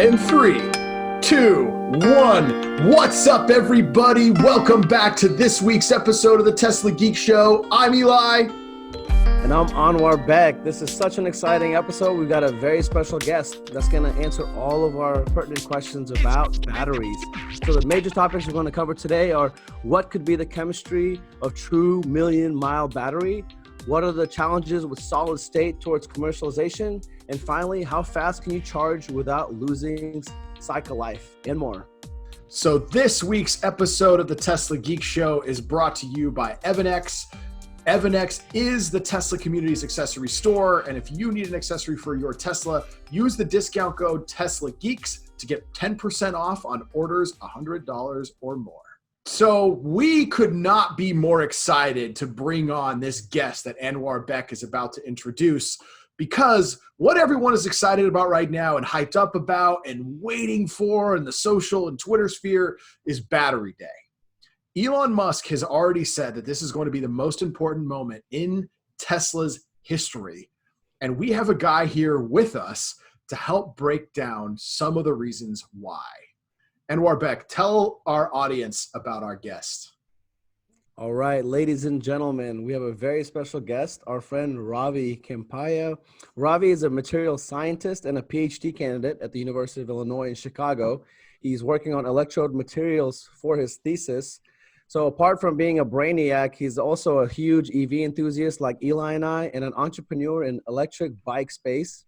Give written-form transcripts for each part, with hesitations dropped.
In 3, 2, 1. What's up, everybody? Welcome back to this week's episode of the Tesla Geek Show. I'm Eli. And I'm Anwar Beck. This is such an exciting episode. We've got a very special guest that's going to answer all of our pertinent questions about batteries. So the major topics we're going to cover today are what could be the chemistry of true million-mile battery? What are the challenges with solid state towards commercialization? And finally, how fast can you charge without losing cycle life and more? So this week's episode of the Tesla Geek Show is brought to you by Evanex. Evanex is the Tesla community's accessory store. And if you need an accessory for your Tesla, use the discount code TeslaGeeks to get 10% off on orders $100 or more. So we could not be more excited to bring on this guest that Anwar Beck is about to introduce, because what everyone is excited about right now and hyped up about and waiting for in the social and Twitter sphere is Battery Day. Elon Musk has already said that this is going to be the most important moment in Tesla's history. And we have a guy here with us to help break down some of the reasons why. Anwar Beck, tell our audience about our guest. All right, ladies and gentlemen, we have a very special guest, our friend Ravi Kempaya. Ravi is a material scientist and a PhD candidate at the University of Illinois in Chicago. He's working on electrode materials for his thesis. So apart from being a brainiac, he's also a huge EV enthusiast like Eli and I, and an entrepreneur in electric bike space.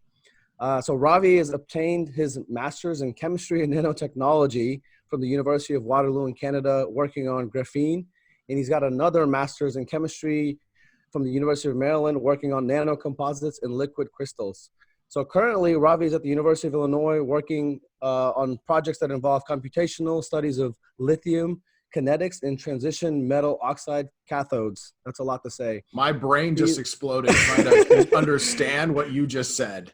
So Ravi has obtained his master's in chemistry and nanotechnology from the University of Waterloo in Canada, working on graphene. And he's got another master's in chemistry from the University of Maryland, working on nano composites and liquid crystals. So currently, Ravi is at the University of Illinois working on projects that involve computational studies of lithium, kinetics, and transition metal oxide cathodes. That's a lot to say. My brain just exploded trying to understand what you just said.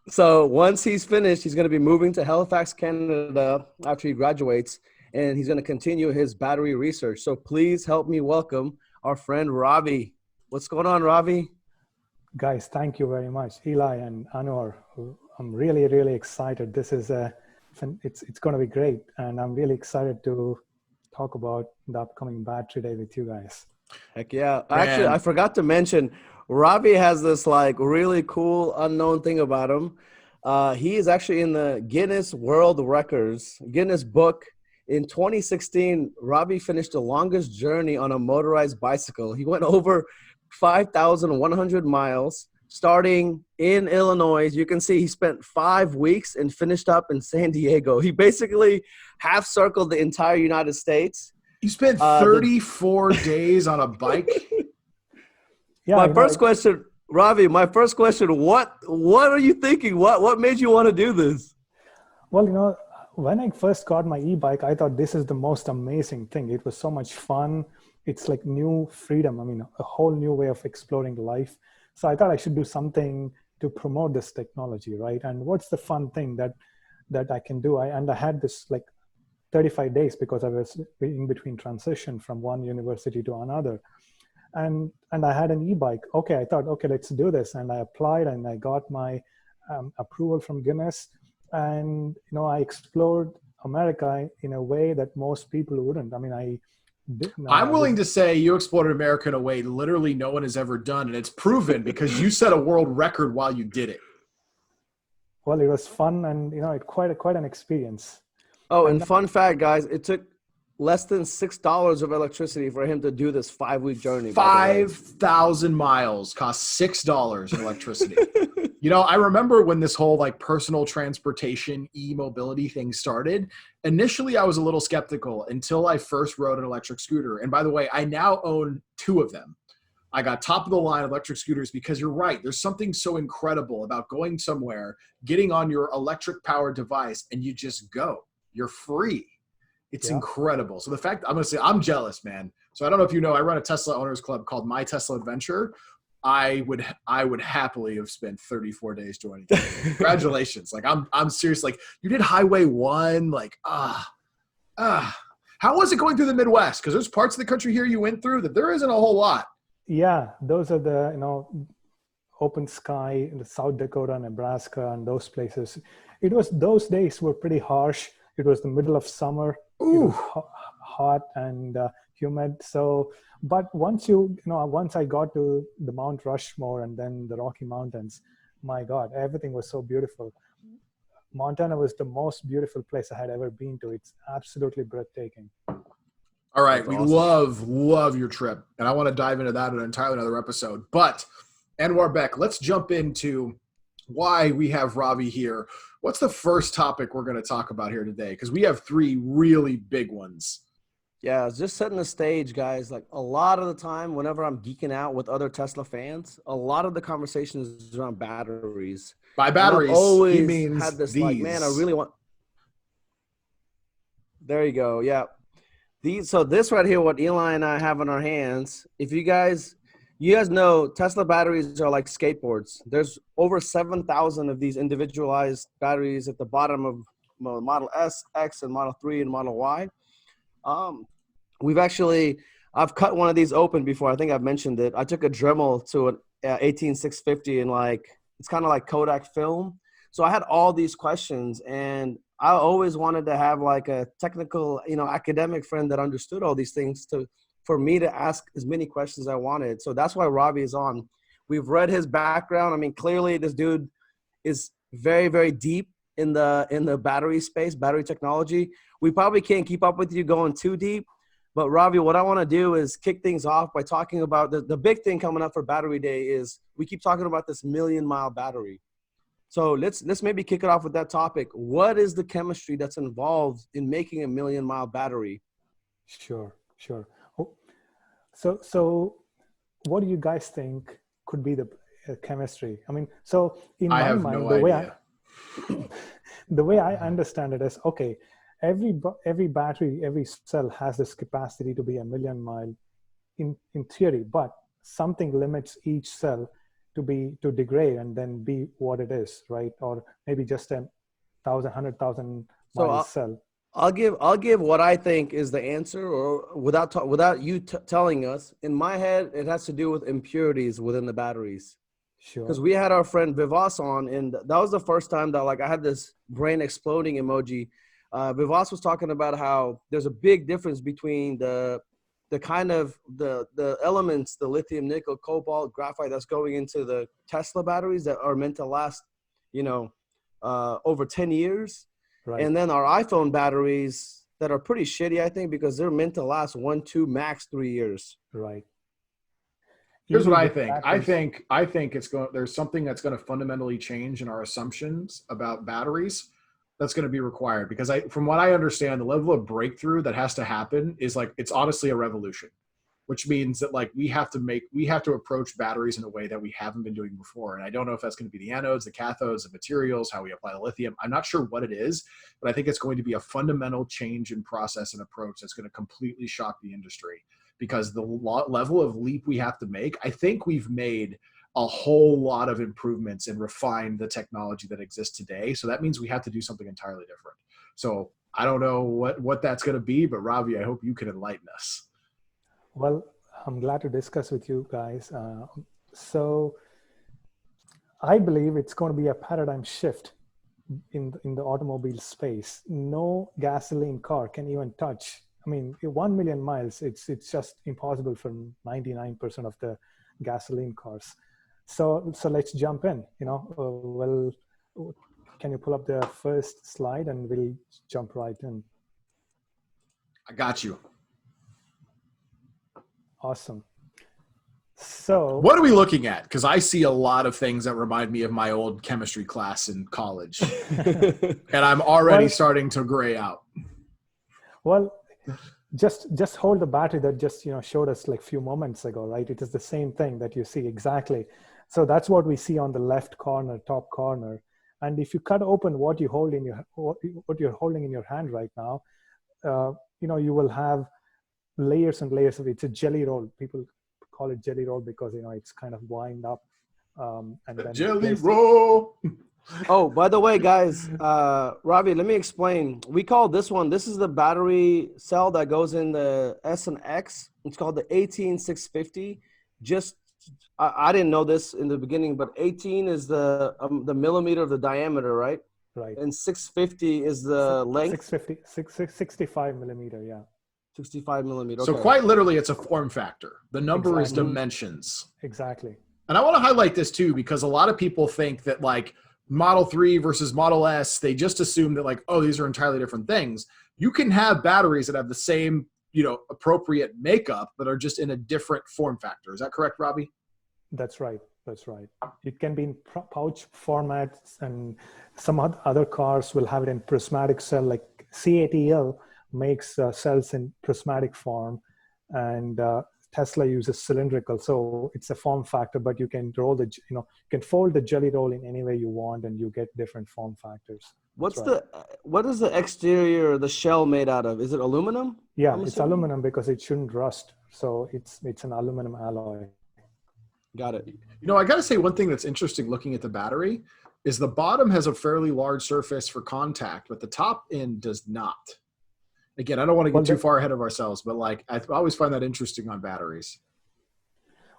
So once he's finished, he's going to be moving to Halifax, Canada after he graduates, and he's going to continue his battery research. So please help me welcome our friend Ravi. What's going on, Ravi? Guys, thank you very much. Eli and Anwar, I'm really, really excited. This is it's going to be great. And I'm really excited to talk about the upcoming Battery Day with you guys. Heck yeah. Actually, I forgot to mention, Ravi has this like really cool unknown thing about him. He is actually in the Guinness World Records, Guinness book. In 2016, Ravi finished the longest journey on a motorized bicycle. He went over 5,100 miles, starting in Illinois. You can see he spent 5 weeks and finished up in San Diego. He basically half circled the entire United States. You spent 34 days on a bike? Yeah. My first question, Ravi, what are you thinking? What made you want to do this? Well, when I first got my e-bike, I thought this is the most amazing thing. It was so much fun. It's like new freedom. I mean, a whole new way of exploring life. So I thought I should do something to promote this technology, right? And what's the fun thing that I can do? I had this like 35 days because I was in between transition from one university to another. And I had an e-bike. Okay, I thought, okay, let's do this. And I applied and I got my approval from Guinness. And, I explored America in a way that most people wouldn't. I mean, I'm willing to say you explored America in a way literally no one has ever done. And it's proven because you set a world record while you did it. Well, it was fun and, quite an experience. Oh, and fun fact, guys, it took less than $6 of electricity for him to do this 5-week journey. 5,000 miles cost $6 in electricity. I remember when this whole like personal transportation, e-mobility thing started. Initially, I was a little skeptical until I first rode an electric scooter. And by the way, I now own 2 of them. I got top of the line electric scooters because you're right. There's something so incredible about going somewhere, getting on your electric powered device, and you just go. You're free. It's incredible. So the fact, I'm going to say, I'm jealous, man. So I don't know if you know, I run a Tesla owners club called My Tesla Adventure. I would happily have spent 34 days joining you. Congratulations. Like I'm serious. Like you did Highway 1, like, how was it going through the Midwest? Because there's parts of the country here you went through that there isn't a whole lot. Yeah. Those are the, open sky in the South Dakota, Nebraska, and those places. it was, those days were pretty harsh. It was the middle of summer. Ooh. It was hot and humid. So, but once once I got to the Mount Rushmore and then the Rocky Mountains, my God, everything was so beautiful. Montana was the most beautiful place I had ever been to. It's absolutely breathtaking. All right. That's We awesome. love your trip. And I want to dive into that in an entirely another episode. But Anwar Beck, let's jump into why we have Ravi here. What's the first topic we're going to talk about here today? Because we have three really big ones. Yeah, just setting the stage, guys. Like a lot of the time, whenever I'm geeking out with other Tesla fans, a lot of the conversation is around batteries. By batteries, and I've always he means had this these. like, man, I really want. There you go. Yeah. So this right here, what Eli and I have in our hands, if you guys know Tesla batteries are like skateboards. There's over 7,000 of these individualized batteries at the bottom of Model S, X, and Model 3 and Model Y. I've cut one of these open before. I think I've mentioned it. I took a Dremel to an 18650 and like, it's kind of like Kodak film. So I had all these questions and I always wanted to have like a technical, academic friend that understood all these things for me to ask as many questions as I wanted. So that's why Ravi is on. We've read his background. I mean, clearly this dude is very, very deep in the battery space, battery technology. We probably can't keep up with you going too deep. But Ravi, what I want to do is kick things off by talking about the big thing coming up for Battery Day is we keep talking about this 1,000,000-mile battery. So let's maybe kick it off with that topic. What is the chemistry that's involved in making a 1,000,000-mile battery? Sure. Oh, so what do you guys think could be the chemistry? I mean, so in my mind, the way I understand it is, okay, every battery, every cell has this capacity to be 1,000,000 mile in theory, but something limits each cell to degrade and then be what it is, right? Or maybe just 100,000 mile cell. I'll give what I think is the answer, or without you telling us. In my head, it has to do with impurities within the batteries. Sure. Because we had our friend Vivas on, and that was the first time that like I had this brain exploding emoji. Vivas was talking about how there's a big difference between the kind of the elements, the lithium, nickel, cobalt, graphite that's going into the Tesla batteries that are meant to last, over 10 years. Right. And then our iPhone batteries that are pretty shitty, I think, because they're meant to last 1, 2, max 3 years. Right. Here's what I think. I think there's something that's going to fundamentally change in our assumptions about batteries that's going to be required, because from what I understand, the level of breakthrough that has to happen is like, it's honestly a revolution, which means that like we have to approach batteries in a way that we haven't been doing before. And I don't know if that's going to be the anodes, the cathodes, the materials, how we apply the lithium. I'm not sure what it is, but I think it's going to be a fundamental change in process and approach that's going to completely shock the industry, because the level of leap we have to make, I think we've made a whole lot of improvements and refined the technology that exists today. So that means we have to do something entirely different. So I don't know what that's going to be, but Ravi, I hope you can enlighten us. Well, I'm glad to discuss with you guys. So I believe it's going to be a paradigm shift in the automobile space. No gasoline car can even touch. I mean, 1,000,000 miles, it's just impossible for 99% of the gasoline cars. So let's jump in. Well, can you pull up the first slide and we'll jump right in? I got you. Awesome. So what are we looking at? Because I see a lot of things that remind me of my old chemistry class in college. And I'm already starting to gray out. Well, just hold the battery that just showed us like a few moments ago, right? It is the same thing that you see exactly. So that's what we see on the left corner, top corner. And if you cut open what you're holding in your hand right now, you will have layers and layers of it. It's a jelly roll. People call it jelly roll because it's kind of wind up. And then jelly roll. Oh, by the way, guys, Ravi, let me explain. We call this is the battery cell that goes in the S and X. It's called the 18650. I didn't know this in the beginning, but 18 is the millimeter of the diameter, right? Right. And 650 is the length? 65 millimeter, yeah. 65 millimeter. So Okay. quite literally, it's a form factor. The number is Exactly. dimensions. Exactly. And I want to highlight this too, because a lot of people think that like Model 3 versus Model S, they just assume that like, oh, these are entirely different things. You can have batteries that have the same, appropriate makeup, but are just in a different form factor. Is that correct, Ravi? That's right. That's right. It can be in pouch formats, and some other cars will have it in prismatic cell, like CATL makes cells in prismatic form, and Tesla uses cylindrical. So it's a form factor, but you can roll you can fold the jelly roll in any way you want, and you get different form factors. What is the exterior, the shell made out of? Is it aluminum? Yeah, it's aluminum because it shouldn't rust. So it's an aluminum alloy. Got it. I got to say one thing that's interesting looking at the battery is the bottom has a fairly large surface for contact, but the top end does not. Again, I don't want to get too far ahead of ourselves, but like I always find that interesting on batteries.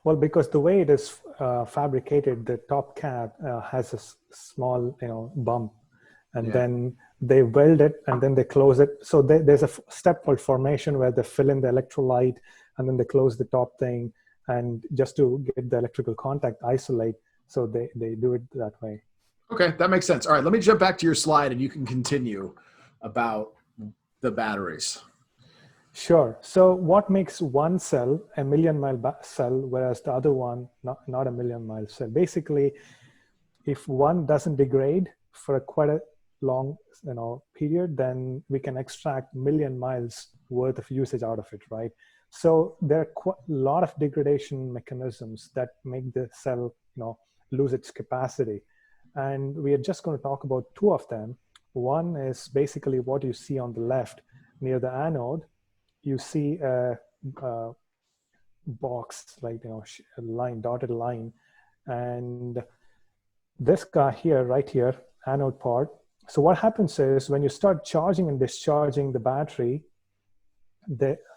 Well, because the way it is fabricated, the top cap has a small, bump, and then they weld it and then they close it. So there's a step called formation where they fill in the electrolyte and then they close the top thing, and just to get the electrical contact isolate. So they do it that way. Okay, that makes sense. All right, let me jump back to your slide and you can continue about the batteries. Sure. So what makes one cell a million-mile cell, whereas the other one not a million-mile cell? Basically, if one doesn't degrade for quite a long period, then we can extract million miles worth of usage out of it, right? So there are a lot of degradation mechanisms that make the cell lose its capacity, and we are just going to talk about two of them. One is basically what you see on the left near the anode. You see a box, like a line, dotted line, and this guy here, right here, anode part. So what happens is when you start charging and discharging the battery,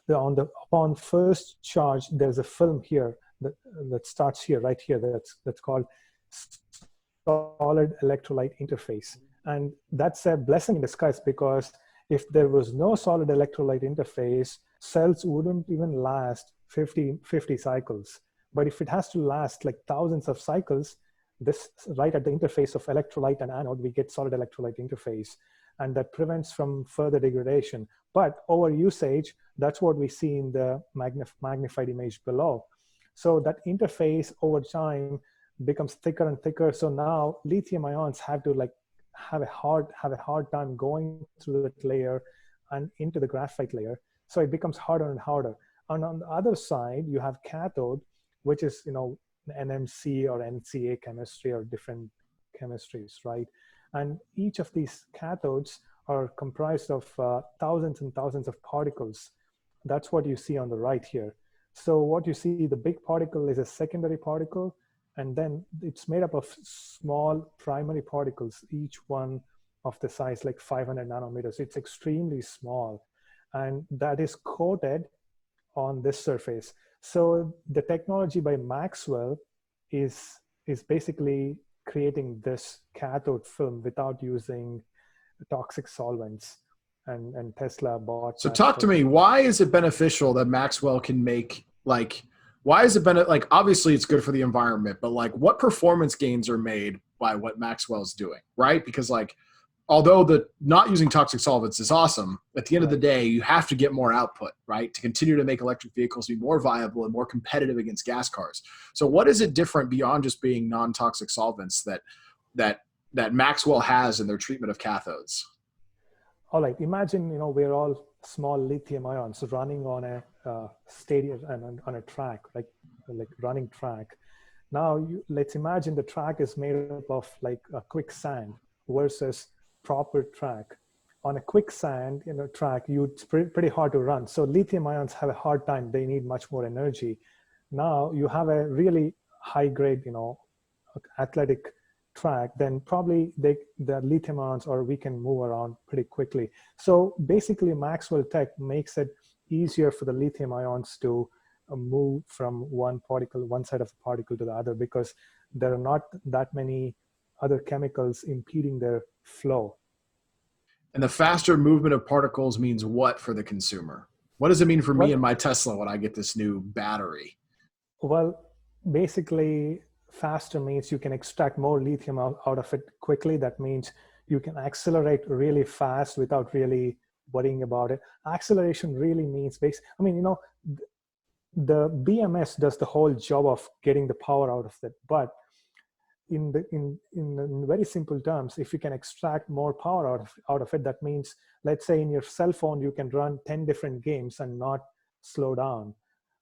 upon first charge, there's a film here that starts here, right here. That's called solid electrolyte interface, and that's a blessing in disguise, because if there was no solid electrolyte interface, cells wouldn't even last 50 cycles. But if it has to last like thousands of cycles, this right at the interface of electrolyte and anode, we get solid electrolyte interface, and that prevents from further degradation. But over usage, that's what we see in the magnified image below. So that interface over time becomes thicker and thicker. So now lithium ions have to have a hard time going through that layer and into the graphite layer. So it becomes harder and harder. And on the other side, you have cathode, which is NMC or NCA chemistry or different chemistries, right? And each of these cathodes are comprised of thousands and thousands of particles. That's what you see on the right here. So what you see, the big particle is a secondary particle, and then it's made up of small primary particles, each one of the size like 500 nanometers. It's extremely small, and that is coated on this surface. So the technology by Maxwell is basically creating this cathode film without using toxic solvents, and Tesla bought. So talk to me, why is it beneficial that Maxwell can make why is it obviously it's good for the environment, but what performance gains are made by what Maxwell's doing, right? Because although the not using toxic solvents is awesome, at the end of the day, you have to get more output, right? To continue to make electric vehicles be more viable and more competitive against gas cars. So what is it different beyond just being non-toxic solvents that Maxwell has in their treatment of cathodes? All right, imagine, we're all small lithium ions running on a stadium and on a track, like running track. Now, let's imagine the track is made up of a quicksand versus proper track. On a quicksand track, it's pretty hard to run. So lithium ions have a hard time. They need much more energy. Now you have a really high grade, athletic track, then probably the lithium ions, or we can move around pretty quickly. So basically Maxwell Tech makes it easier for the lithium ions to move from one side of the particle to the other, because there are not that many other chemicals impeding their flow. And the faster movement of particles means what for the consumer? What does it mean for me and my Tesla when I get this new battery? Well, basically, faster means you can extract more lithium out of it quickly. That means you can accelerate really fast without really worrying about it. Acceleration really means I mean, the BMS does the whole job of getting the power out of it. But in very simple terms, if you can extract more power out of it, that means, let's say in your cell phone, you can run 10 different games and not slow down.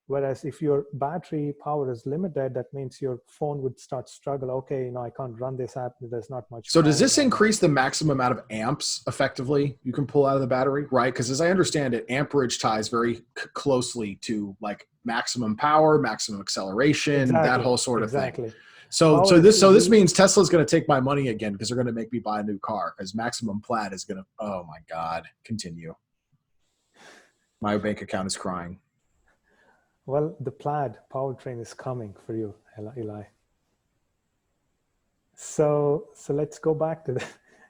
Whereas if your battery power is limited, that means your phone would start struggle. Okay, I can't run this app. There's not much. So does this increase the maximum amount of amps effectively you can pull out of the battery, right? Because as I understand it, amperage ties very closely to like maximum power, maximum acceleration, that whole sort of thing. So this means Tesla's going to take my money again because they're going to make me buy a new car because maximum plat is going to, oh my God, continue. My bank account is crying. Well, the plaid powertrain is coming for you, Eli. So let's go back to the,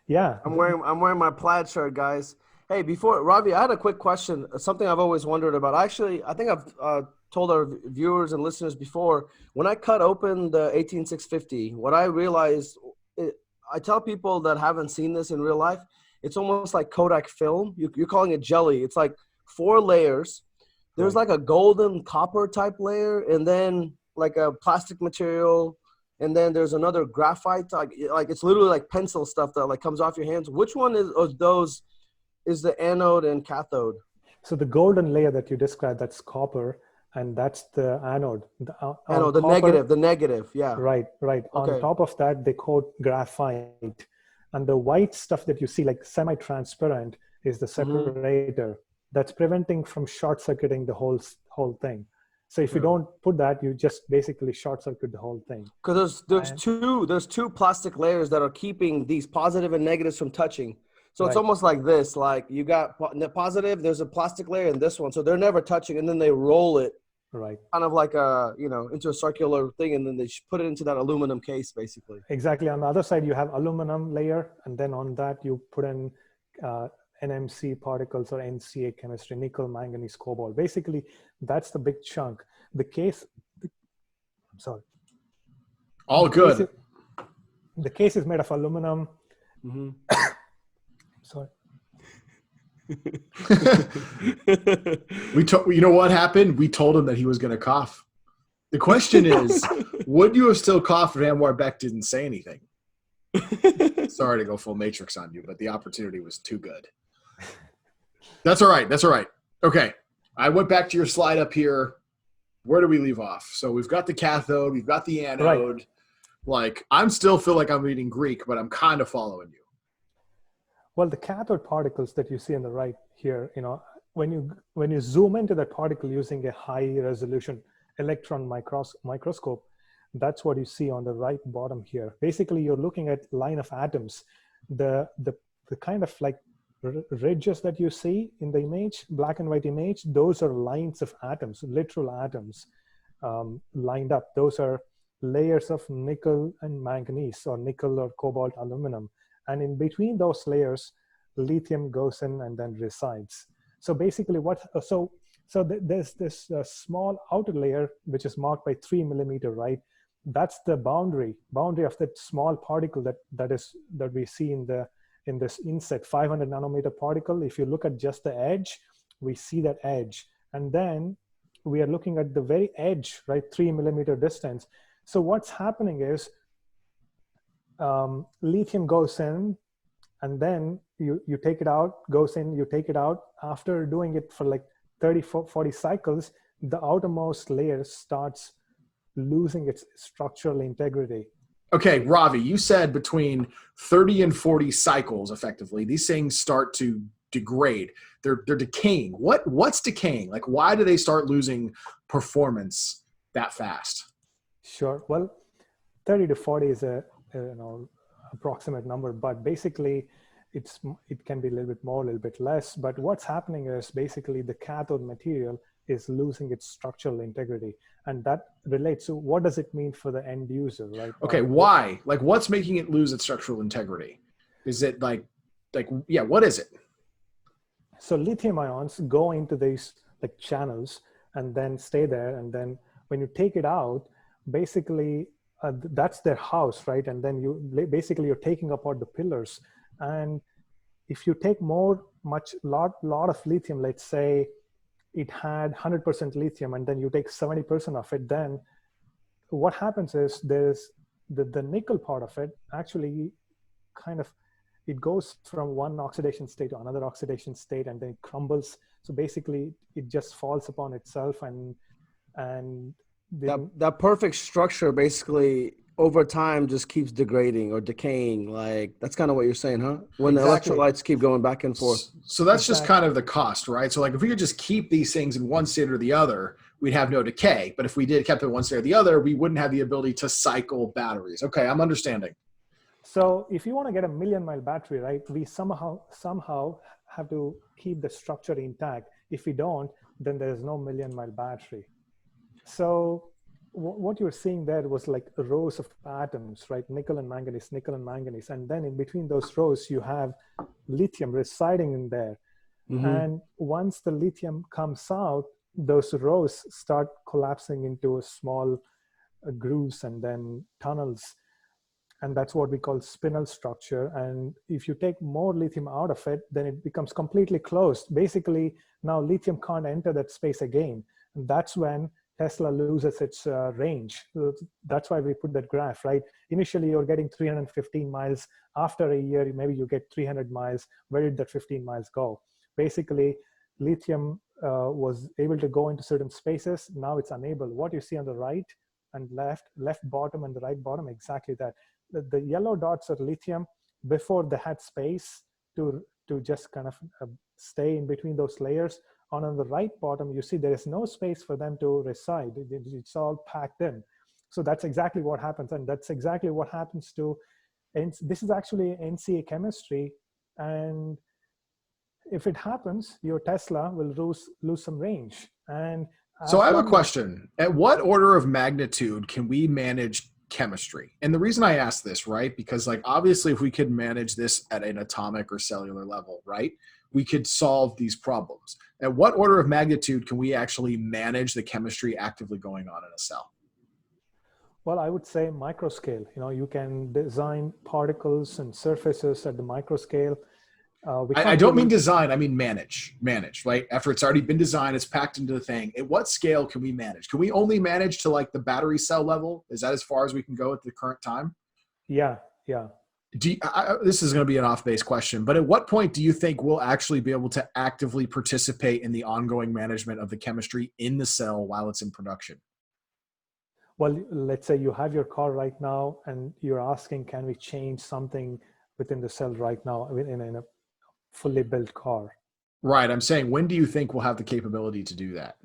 yeah. I'm wearing my plaid shirt, guys. Hey, before Ravi, I had a quick question. Something I've always wondered about. Actually, I think I've told our viewers and listeners before. When I cut open the 18650, what I realized, I tell people that haven't seen this in real life, it's almost like Kodak film. You're calling it jelly. It's like 4 layers. There's like a golden copper type layer, and then like a plastic material, and then there's another graphite. Like it's literally like pencil stuff that like comes off your hands. Which one of those is the anode and cathode? So the golden layer that you described, that's copper, and that's the anode. The negative, yeah. Right. Okay. On top of that, they coat graphite, and the white stuff that you see, like semi-transparent, is the separator. That's preventing from short circuiting the whole thing. So if you don't put that, you just basically short circuit the whole thing. Because there's two plastic layers that are keeping these positive and negatives from touching. So it's almost like this, like you got the positive, there's a plastic layer in this one. So they're never touching, and then they roll it kind of like into a circular thing, and then they put it into that aluminum case, basically. Exactly. On the other side, you have aluminum layer, and then on that you put in NMC particles or NCA chemistry, nickel, manganese, cobalt. Basically, that's the big chunk. All good. The case is made of aluminum. Sorry. You know what happened? We told him that he was going to cough. The question is, would you have still coughed if Anwar Beck didn't say anything? Sorry to go full Matrix on you, but the opportunity was too good. That's all right. Okay. I went back to your slide up here. Where do we leave off? So we've got the cathode, we've got the anode. Right. Like, I'm still feel like I'm reading Greek, but I'm kind of following you. Well, the cathode particles that you see on the right here, when you zoom into that particle using a high resolution electron microscope, that's what you see on the right bottom here. Basically, you're looking at line of atoms. The kind of like ridges that you see in the image, black and white image, those are lines of atoms, literal atoms lined up. Those are layers of nickel and manganese, or nickel or cobalt, aluminum. And in between those layers, lithium goes in and then resides. So basically there's this small outer layer, which is marked by 3 millimeter, right? That's the boundary of that small particle that we see in this inset 500 nanometer particle. If you look at just the edge, we see that edge. And then we are looking at the very edge, right? 3 millimeter distance. So what's happening is lithium goes in, and then you take it out, goes in, you take it out. After doing it for like 30, 40 cycles, the outermost layer starts losing its structural integrity. Okay, Ravi, you said between 30 and 40 cycles, effectively, these things start to degrade. They're decaying. What's decaying? Like, why do they start losing performance that fast? Sure. Well, 30 to 40 is a approximate number, but basically it can be a little bit more, a little bit less. But what's happening is basically the cathode material is losing its structural integrity, and that relates to what does it mean for the end user, right? Okay, why? Like, what's making it lose its structural integrity? Is it yeah, what is it? So lithium ions go into these like channels and then stay there. And then when you take it out, basically that's their house, right? And then basically you're taking apart the pillars. And if you take lot of lithium, let's say it had 100% lithium, and then you take 70% of it, then what happens is there's the nickel part of it actually kind of, it goes from one oxidation state to another oxidation state, and then it crumbles. So basically it just falls upon itself, and that perfect structure basically over time just keeps degrading or decaying. Like that's kind of what you're saying, huh? When exactly. The electrolytes keep going back and forth. So that's just kind of the cost, right? So like if we could just keep these things in one state or the other, we'd have no decay. But if we kept it one state or the other, we wouldn't have the ability to cycle batteries. Okay, I'm understanding. So if you want to get a 1,000,000-mile battery, right, we somehow have to keep the structure intact. If we don't, then there's no 1,000,000-mile battery. So what you're seeing there was like rows of atoms, right? Nickel and manganese. And then in between those rows, you have lithium residing in there. Mm-hmm. And once the lithium comes out, those rows start collapsing into small grooves and then tunnels. And that's what we call spinel structure. And if you take more lithium out of it, then it becomes completely closed. Basically, now lithium can't enter that space again. And that's when Tesla loses its range. That's why we put that graph, right? Initially, you're getting 315 miles. After a year, maybe you get 300 miles. Where did that 15 miles go? Basically, lithium was able to go into certain spaces. Now it's unable. What you see on the right and left bottom and the right bottom, exactly that. The yellow dots are lithium. Before they had space to just kind of stay in between those layers. On the right bottom, you see there is no space for them to reside. It's all packed in. So that's exactly what happens. And that's exactly what happens to, and this is actually NCA chemistry. And if it happens, your Tesla will lose some range. And so I have a question. At what order of magnitude can we manage chemistry? And the reason I ask this, right, because like obviously if we could manage this at an atomic or cellular level, right, we could solve these problems. At what order of magnitude can we actually manage the chemistry actively going on in a cell? Well, I would say microscale. You can design particles and surfaces at the microscale. I don't mean design, I mean manage, right? After it's already been designed, it's packed into the thing. At what scale can we manage? Can we only manage to like the battery cell level? Is that as far as we can go at the current time? Yeah. This is going to be an off-base question, but at what point do you think we'll actually be able to actively participate in the ongoing management of the chemistry in the cell while it's in production? Well, let's say you have your car right now and you're asking, can we change something within the cell right now in a fully built car? Right. I'm saying, when do you think we'll have the capability to do that?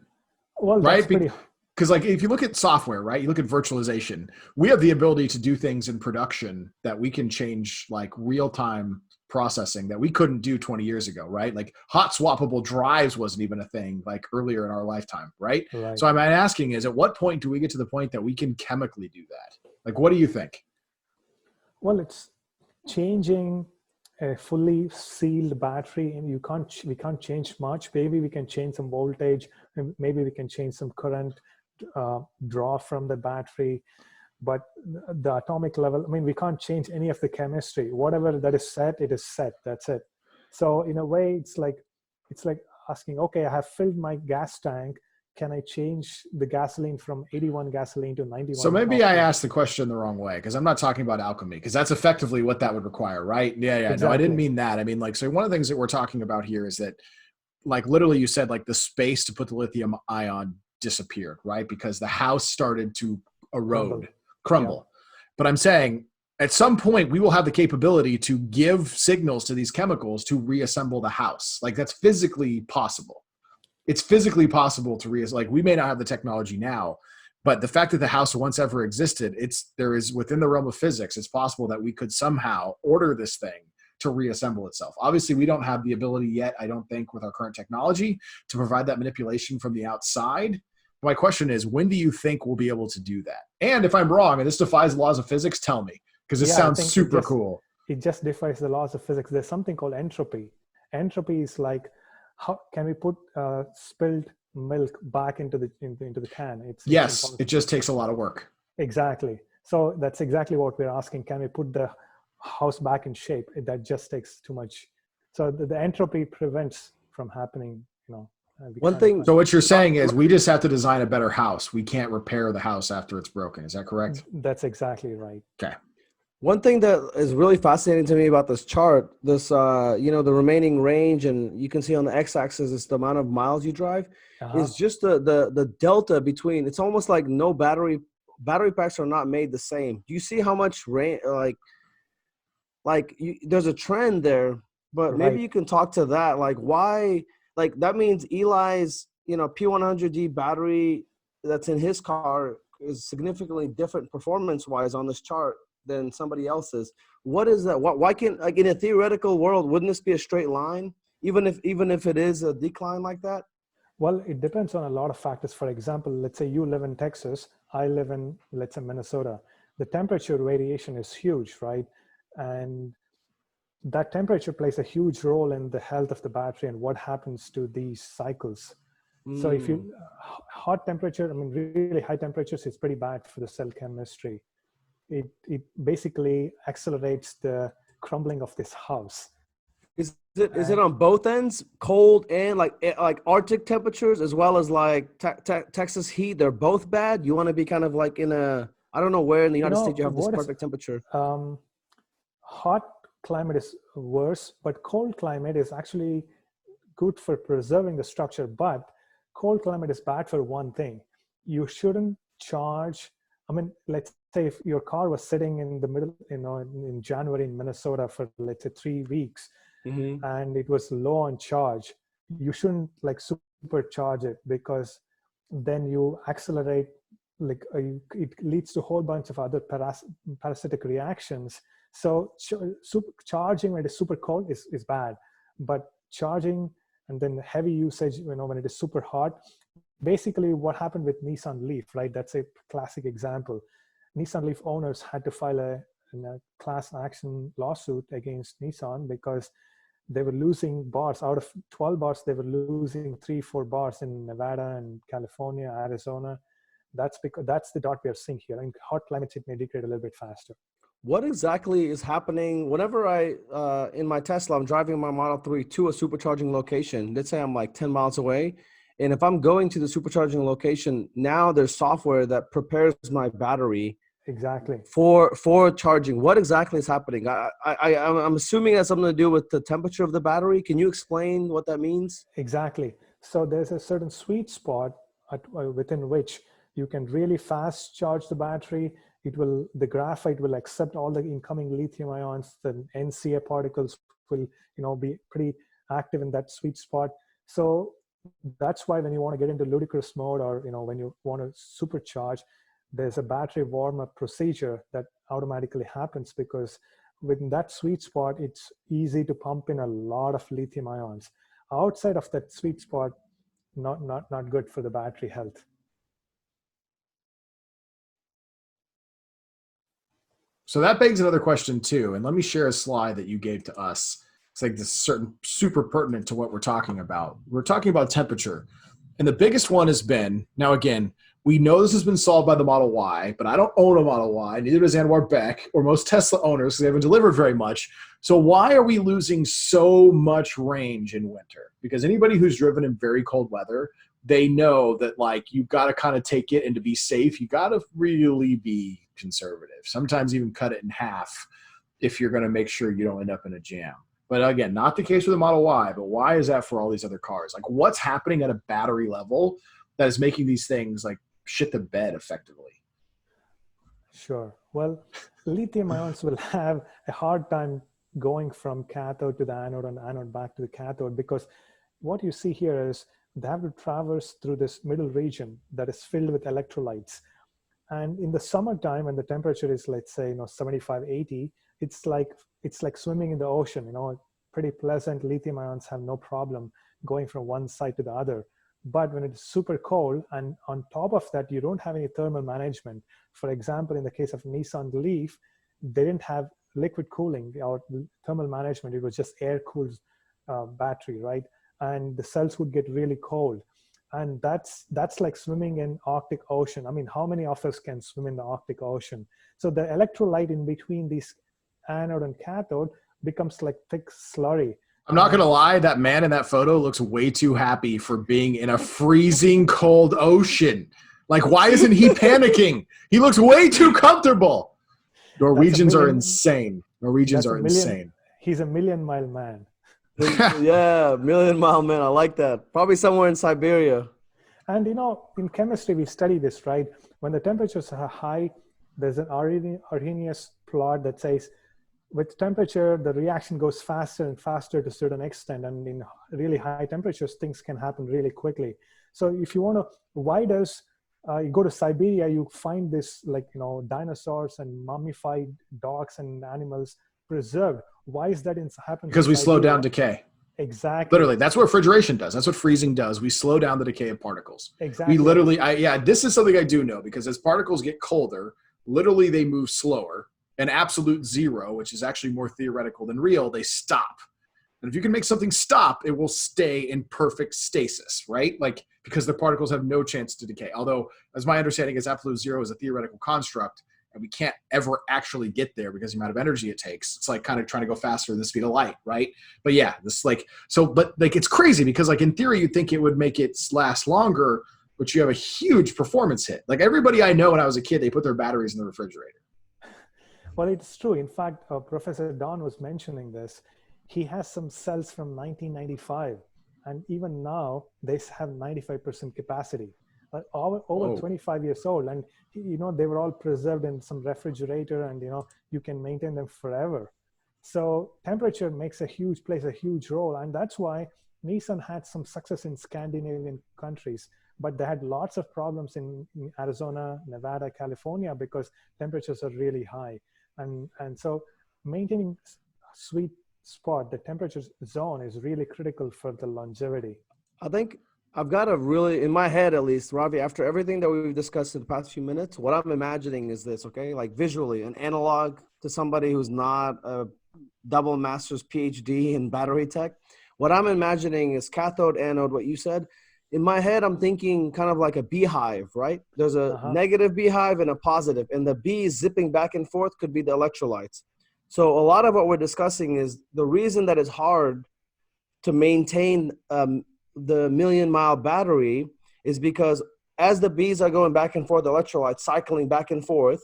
Well, right? That's pretty... Because like if you look at software, right, you look at virtualization, we have the ability to do things in production that we can change, like real-time processing that we couldn't do 20 years ago, right? Like hot swappable drives wasn't even a thing like earlier in our lifetime, right? So I'm asking is, at what point do we get to the point that we can chemically do that? Like, what do you think? Well, it's changing a fully sealed battery, and we can't change much. Maybe we can change some voltage, and maybe we can change some current draw from the battery, but the atomic level, I mean, we can't change any of the chemistry. Whatever that is set, it is set. That's it. So in a way, it's like asking, okay, I have filled my gas tank. Can I change the gasoline from 81 gasoline to 91? So maybe I asked the question the wrong way, because I'm not talking about alchemy, because that's effectively what that would require, right? Yeah. Exactly. No, I didn't mean that. I mean, like, so one of the things that we're talking about here is that, like, literally you said like the space to put the lithium ion disappeared, right? Because the house started to crumble. Yeah. But I'm saying at some point we will have the capability to give signals to these chemicals to reassemble the house. Like, that's physically possible. It's physically possible to like, we may not have the technology now, but the fact that the house once ever existed, there is within the realm of physics, it's possible that we could somehow order this thing to reassemble itself. Obviously, we don't have the ability yet, I don't think, with our current technology to provide that manipulation from the outside. My question is, when do you think we'll be able to do that? And if I'm wrong and this defies laws of physics, tell me, because this sounds super cool. it just defies the laws of physics. There's something called entropy. Entropy is like, how can we put spilled milk back into the can? It's Yes, impossible. it just takes a lot of work. Exactly. So that's exactly what we're asking. Can we put the house back in shape? That just takes too much. So the entropy prevents from happening, One thing, So what you're saying is we just have to design a better house. We can't repair the house after it's broken. Is that correct? That's exactly right. Okay. one thing that is really fascinating to me about this chart, this, the remaining range, and you can see on the x-axis is the amount of miles you drive, is just the delta between. It's almost like no battery packs are not made the same. Do you see how much range, there's a trend there, but maybe Right. you can talk to that. Like why, like that means Eli's, P100D battery that's in his car is significantly different performance-wise on this chart than somebody else's. What is that? Why can't, like in a theoretical world, wouldn't this be a straight line, even if it is a decline like that? Well, it depends on a lot of factors. For example, let's say you live in Texas, I live in, let's say, Minnesota. The temperature variation is huge, right? And that temperature plays a huge role in the health of the battery and what happens to these cycles. So if you, hot temperature, I mean, really high temperatures, it's pretty bad for the cell chemistry. It basically accelerates the crumbling of this house. Is it on both ends, cold and like Arctic temperatures, as well as like Texas heat? They're both bad. You want to be kind of like in a, I don't know where in the United States you have this perfect temperature. Hot climate is worse, but cold climate is actually good for preserving the structure. But cold climate is bad for one thing. You shouldn't charge. I mean, let's say if your car was sitting in the middle, in January in Minnesota for, let's say, 3 weeks, and it was low on charge, you shouldn't like supercharge it, because then you accelerate, it leads to a whole bunch of other parasitic reactions. So charging when it is super cold is bad, but charging and then heavy usage, when it is super hot. Basically what happened with Nissan Leaf, right? That's a classic example. Nissan Leaf owners had to file a class action lawsuit against Nissan because they were losing bars. Out of 12 bars, they were losing 3-4 bars in Nevada and California, Arizona. That's because that's the dot we are seeing here. In hot climates, it may degrade a little bit faster. What exactly is happening whenever in my Tesla, I'm driving my Model 3 to a supercharging location? Let's say I'm like 10 miles away. And if I'm going to the supercharging location, now there's software that prepares my battery exactly for charging. What exactly is happening? I'm assuming it has something to do with the temperature of the battery. Can you explain what that means? Exactly. So there's a certain sweet spot within which you can really fast charge the battery. The graphite will accept all the incoming lithium ions. The NCA particles will, be pretty active in that sweet spot. So that's why when you want to get into ludicrous mode, or, when you want to supercharge, there's a battery warm-up procedure that automatically happens, because within that sweet spot, it's easy to pump in a lot of lithium ions. Outside of that sweet spot, not good for the battery health. So that begs another question too. And let me share a slide that you gave to us. It's like this certain super pertinent to what we're talking about. We're talking about temperature. And the biggest one has been, now again, we know this has been solved by the Model Y, but I don't own a Model Y, neither does Anwar Beck or most Tesla owners, because they haven't delivered very much. So why are we losing so much range in winter? Because anybody who's driven in very cold weather, they know that like you've got to kind of take it, and to be safe, you got to really be conservative. Sometimes even cut it in half if you're going to make sure you don't end up in a jam. But again, not the case with the Model Y, but why is that for all these other cars? Like what's happening at a battery level that is making these things like shit the bed effectively? Sure. Well, lithium ions will have a hard time going from cathode to the anode and anode back to the cathode, because what you see here is they have to traverse through this middle region that is filled with electrolytes. And in the summertime, when the temperature is, let's say, 75, 80, it's like swimming in the ocean, pretty pleasant. Lithium ions have no problem going from one side to the other. But when it's super cold, and on top of that, you don't have any thermal management. For example, in the case of Nissan Leaf, they didn't have liquid cooling or thermal management. It was just air cooled battery, right? And the cells would get really cold. And that's like swimming in Arctic Ocean. I mean, how many of us can swim in the Arctic Ocean? So the electrolyte in between these anode and cathode becomes like thick slurry. I'm not going to lie, that man in that photo looks way too happy for being in a freezing cold ocean. Like, why isn't he panicking? He looks way too comfortable. Norwegians are insane. Norwegians are insane. He's a million-mile man. Yeah, million-mile man. I like that. Probably somewhere in Siberia. And in chemistry, we study this, right? When the temperatures are high, there's an Arrhenius plot that says with temperature, the reaction goes faster and faster to a certain extent. And in really high temperatures, things can happen really quickly. So if you want to, why does you go to Siberia, you find this dinosaurs and mummified dogs and animals preserved. Why is that happening? Because we slow down decay. Exactly. Literally, that's what refrigeration does. That's what freezing does. We slow down the decay of particles. Exactly. We literally, this is something I do know, because as particles get colder, literally they move slower. And absolute zero, which is actually more theoretical than real, they stop. And if you can make something stop, it will stay in perfect stasis, right? Like, because the particles have no chance to decay. Although, as my understanding is, absolute zero is a theoretical construct, and we can't ever actually get there because the amount of energy it takes. It's like kind of trying to go faster than the speed of light, right? But yeah, it's crazy because like in theory, you'd think it would make it last longer, but you have a huge performance hit. Like everybody I know when I was a kid, they put their batteries in the refrigerator. Well, it's true. In fact, Professor Don was mentioning this. He has some cells from 1995, and even now they have 95% capacity. Over 25 years old, and they were all preserved in some refrigerator, and you can maintain them forever. So temperature plays a huge role, and that's why Nissan had some success in Scandinavian countries, but they had lots of problems in Arizona, Nevada, California, because temperatures are really high. And so maintaining sweet spot, the temperature zone, is really critical for the longevity. I think I've got in my head at least, Ravi, after everything that we've discussed in the past few minutes, what I'm imagining is this, okay? Like visually, an analog to somebody who's not a double master's PhD in battery tech. What I'm imagining is cathode, anode, what you said. In my head, I'm thinking kind of like a beehive, right? There's a negative beehive and a positive, and the bees zipping back and forth could be the electrolytes. So a lot of what we're discussing is the reason that it's hard to maintain the million-mile battery is because as the bees are going back and forth, the electrolytes cycling back and forth,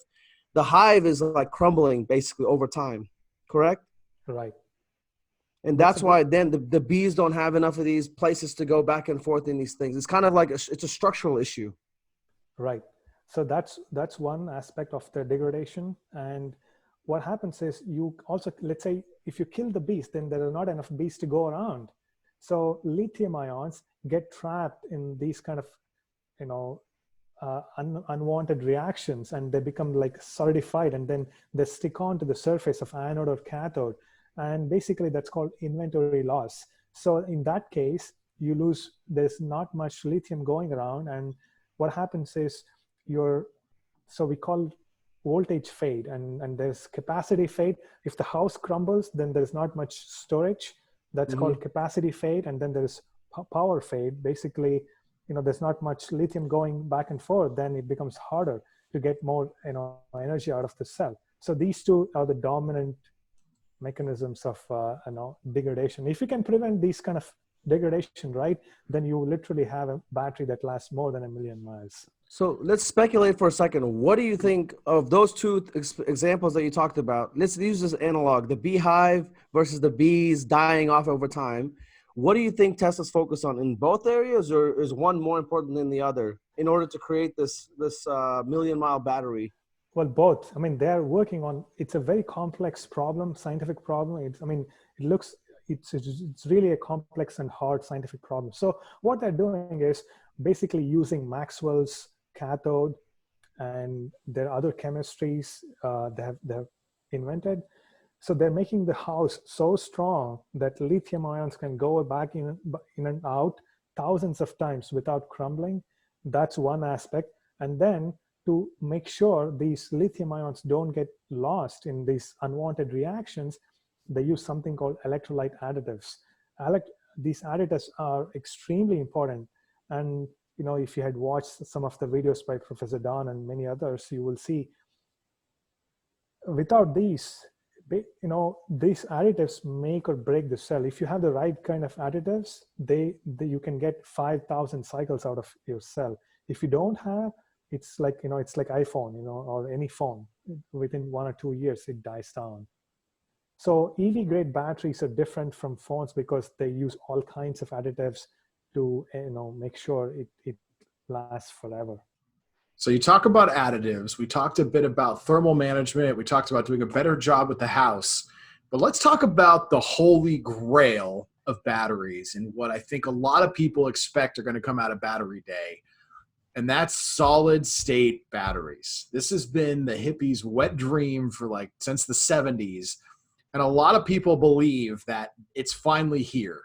the hive is like crumbling basically over time, correct? Right. And that's why then the bees don't have enough of these places to go back and forth in these things. It's kind of like it's a structural issue. Right. So that's one aspect of the degradation. And what happens is you also, let's say, if you kill the bees, then there are not enough bees to go around. So lithium ions get trapped in these kind of, unwanted reactions, and they become like solidified, and then they stick on to the surface of anode or cathode. And basically that's called inventory loss. So in that case, there's not much lithium going around. And what happens is so we call voltage fade, and there's capacity fade. If the house crumbles, then there's not much storage. That's called capacity fade. And then there's power fade. Basically, there's not much lithium going back and forth. Then it becomes harder to get more, energy out of the cell. So these two are the dominant mechanisms of degradation. If you can prevent these kind of degradation, right, then you literally have a battery that lasts more than 1 million miles. So let's speculate for a second. What do you think of those two examples that you talked about? Let's use this analog, the beehive versus the bees dying off over time. What do you think Tesla's focused on in both areas, or is one more important than the other in order to create this million-mile battery? Well, both. I mean, they're working on, it's a very complex problem, scientific problem. It's really a complex and hard scientific problem. So what they're doing is basically using Maxwell's cathode, and there are other chemistries they have invented. So they're making the house so strong that lithium ions can go back in and out thousands of times without crumbling. That's one aspect. And then to make sure these lithium ions don't get lost in these unwanted reactions, they use something called electrolyte additives. These additives are extremely important. And if you had watched some of the videos by Professor Don and many others, you will see without these, these additives make or break the cell. If you have the right kind of additives, you can get 5,000 cycles out of your cell. If you don't have, it's like iPhone, or any phone. Within 1 or 2 years, it dies down. So EV grade batteries are different from phones because they use all kinds of additives to make sure it lasts forever. So you talk about additives. We talked a bit about thermal management. We talked about doing a better job with the house. But let's talk about the holy grail of batteries and what I think a lot of people expect are going to come out of Battery Day. And that's solid state batteries. This has been the hippies' wet dream for since the 70s. And a lot of people believe that it's finally here.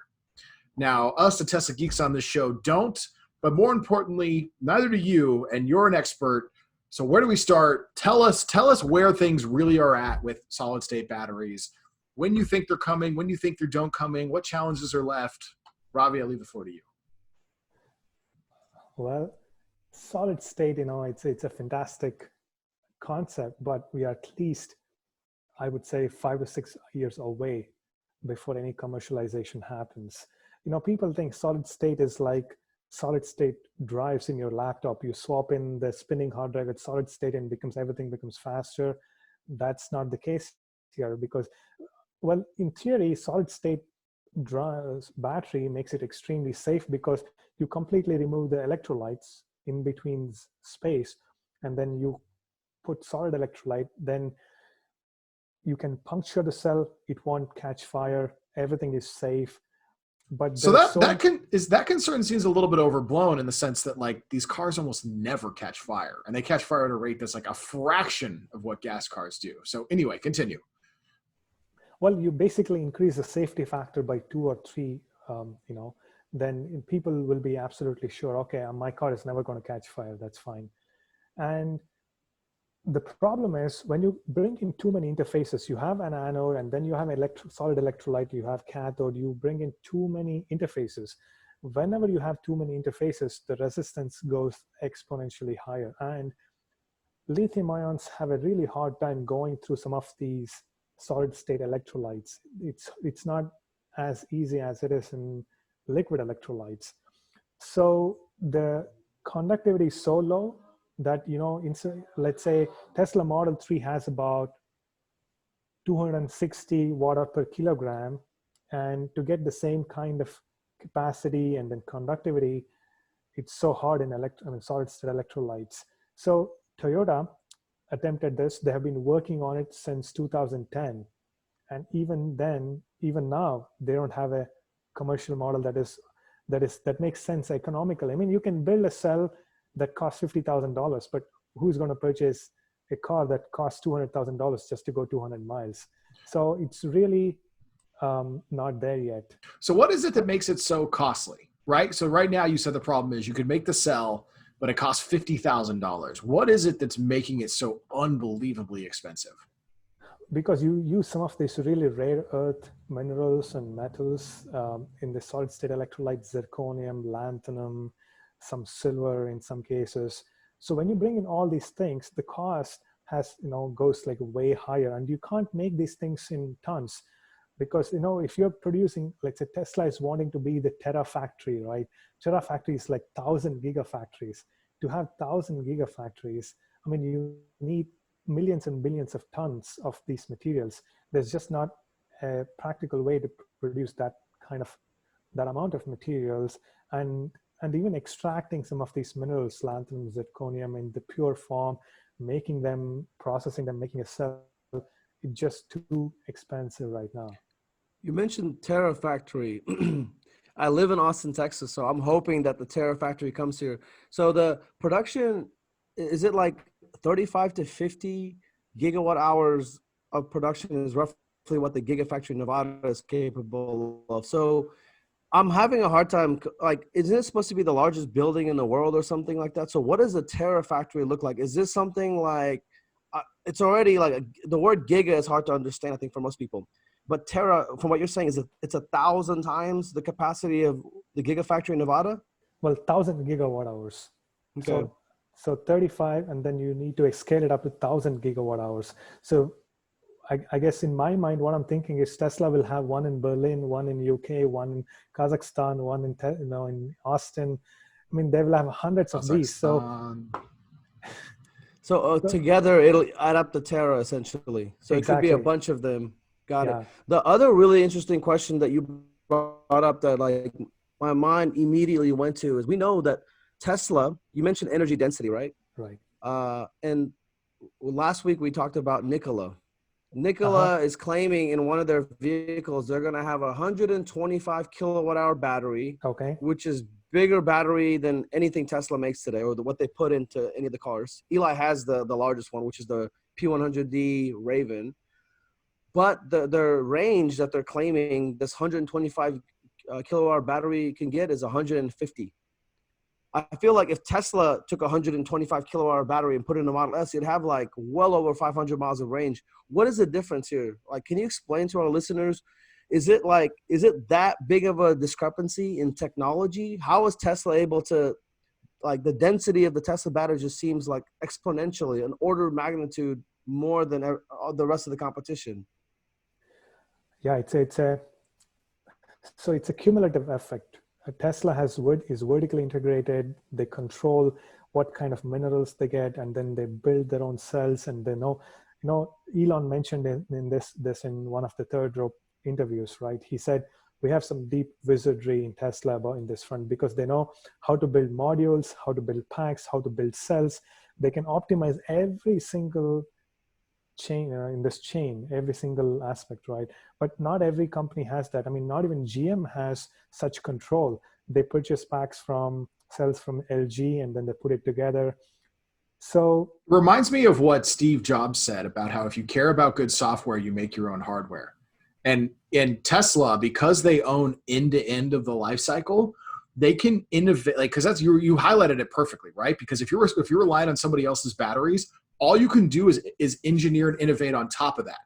Now, us, the Tesla geeks on this show, don't. But more importantly, neither do you, and you're an expert. So where do we start? Tell us where things really are at with solid state batteries. When you think they're coming, when you think they don't coming, what challenges are left? Ravi, I'll leave the floor to you. Well, solid state, it's a fantastic concept, but we are at least, I would say, 5 to 6 years away before any commercialization happens. People think solid state is like solid state drives in your laptop. You swap in the spinning hard drive with solid state and everything becomes faster. That's not the case here because, well, in theory, solid state battery makes it extremely safe because you completely remove the electrolytes in between space, and then you put solid electrolyte, then you can puncture the cell, it won't catch fire, everything is safe. But so that concern seems a little bit overblown in the sense that these cars almost never catch fire, and they catch fire at a rate that's a fraction of what gas cars do. So anyway, continue. Well, you basically increase the safety factor by 2 or 3, then people will be absolutely sure, okay, my car is never going to catch fire, that's fine. And the problem is when you bring in too many interfaces, you have an anode and then you have solid electrolyte, you have cathode, you bring in too many interfaces. Whenever you have too many interfaces, the resistance goes exponentially higher. And lithium ions have a really hard time going through some of these solid state electrolytes. It's not as easy as it is in liquid electrolytes. So the conductivity is so low that, let's say Tesla Model 3 has about 260 watt-hour per kilogram. And to get the same kind of capacity and then conductivity, it's so hard in solid state electrolytes. So Toyota attempted this. They have been working on it since 2010. And even now, they don't have a commercial model that makes sense economically. You can build a cell that costs $50,000, but who's going to purchase a car that costs $200,000 just to go 200 miles? So it's really not there yet. So what is it that makes it so costly, right? So right now you said the problem is you could make the cell, but it costs $50,000. What is it that's making it so unbelievably expensive? Because you use some of these really rare earth minerals and metals in the solid state electrolytes, zirconium, lanthanum, some silver in some cases. So when you bring in all these things, the cost goes way higher, and you can't make these things in tons because, if you're producing, let's say Tesla is wanting to be the terafactory, right? Terafactory is 1,000 gigafactories. To have 1,000 gigafactories, you need millions and billions of tons of these materials. There's just not a practical way to produce that amount of materials, and even extracting some of these minerals, lanthanum, zirconium, in the pure form, processing them, making a cell, it's just too expensive right now. You mentioned terafactory. I live in Austin, Texas, so I'm hoping that the terafactory comes here. So the production, is it 35 to 50 gigawatt hours of production is roughly what the Gigafactory Nevada is capable of. So I'm having a hard time. Like, isn't it supposed to be the largest building in the world or something like that? So, what does a terafactory look like? Is this something like? It's already like the word giga is hard to understand, I think, for most people. But tera, from what you're saying, is it's 1,000 times the capacity of the gigafactory in Nevada. Well, 1,000 gigawatt hours. Okay. So 35, and then you need to scale it up to 1,000 gigawatt hours. So I guess in my mind, what I'm thinking is Tesla will have one in Berlin, one in UK, one in Kazakhstan, one in in Austin. I mean, they will have hundreds of these. So together it'll add up to tera essentially. So it could be a Exactly. bunch of them. Got Yeah. it. The other really interesting question that you brought up that like my mind immediately went to is we know that Tesla, you mentioned energy density, right? Right. And last week we talked about Nikola. Nikola is claiming in one of their vehicles they're going to have a 125 kilowatt hour battery, Okay. which is bigger battery than anything Tesla makes today, or what they put into any of the cars. Eli has the largest one, which is the P100D Raven. But the range that they're claiming this 125 kilowatt hour battery can get is 150. I feel like if Tesla took a 125 kilowatt hour battery and put it in a Model S, it'd have like well over 500 miles of range. What is the difference here? Like, can you explain to our listeners, is it that big of a discrepancy in technology? How is Tesla able to, like, the density of the Tesla battery just seems like exponentially an order of magnitude more than the rest of the competition? Yeah, it's a cumulative effect. Tesla is vertically integrated. They control what kind of minerals they get, and then they build their own cells. And they know, Elon mentioned in this in one of the third row interviews, right? He said we have some deep wizardry in Tesla about in this front because they know how to build modules, how to build packs, how to build cells. They can optimize every single chain in this chain, every single aspect, right? But not every company has that. I mean, not even GM has such control. They purchase packs from cells from LG and then they put it together. So reminds me of what Steve Jobs said about how if you care about good software, you make your own hardware. And in Tesla, because they own end to end of the life cycle, they can innovate. Like, because that's you highlighted it perfectly, right? Because if you're relying on somebody else's batteries, all you can do is engineer and innovate on top of that.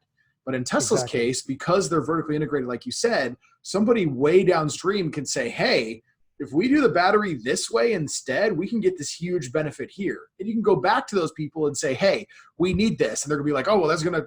But in Tesla's case, because they're vertically integrated, like you said, somebody way downstream can say, hey, if we do the battery this way instead, we can get this huge benefit here. And you can go back to those people and say, hey, we need this. And they're gonna be like, oh, well, there's gonna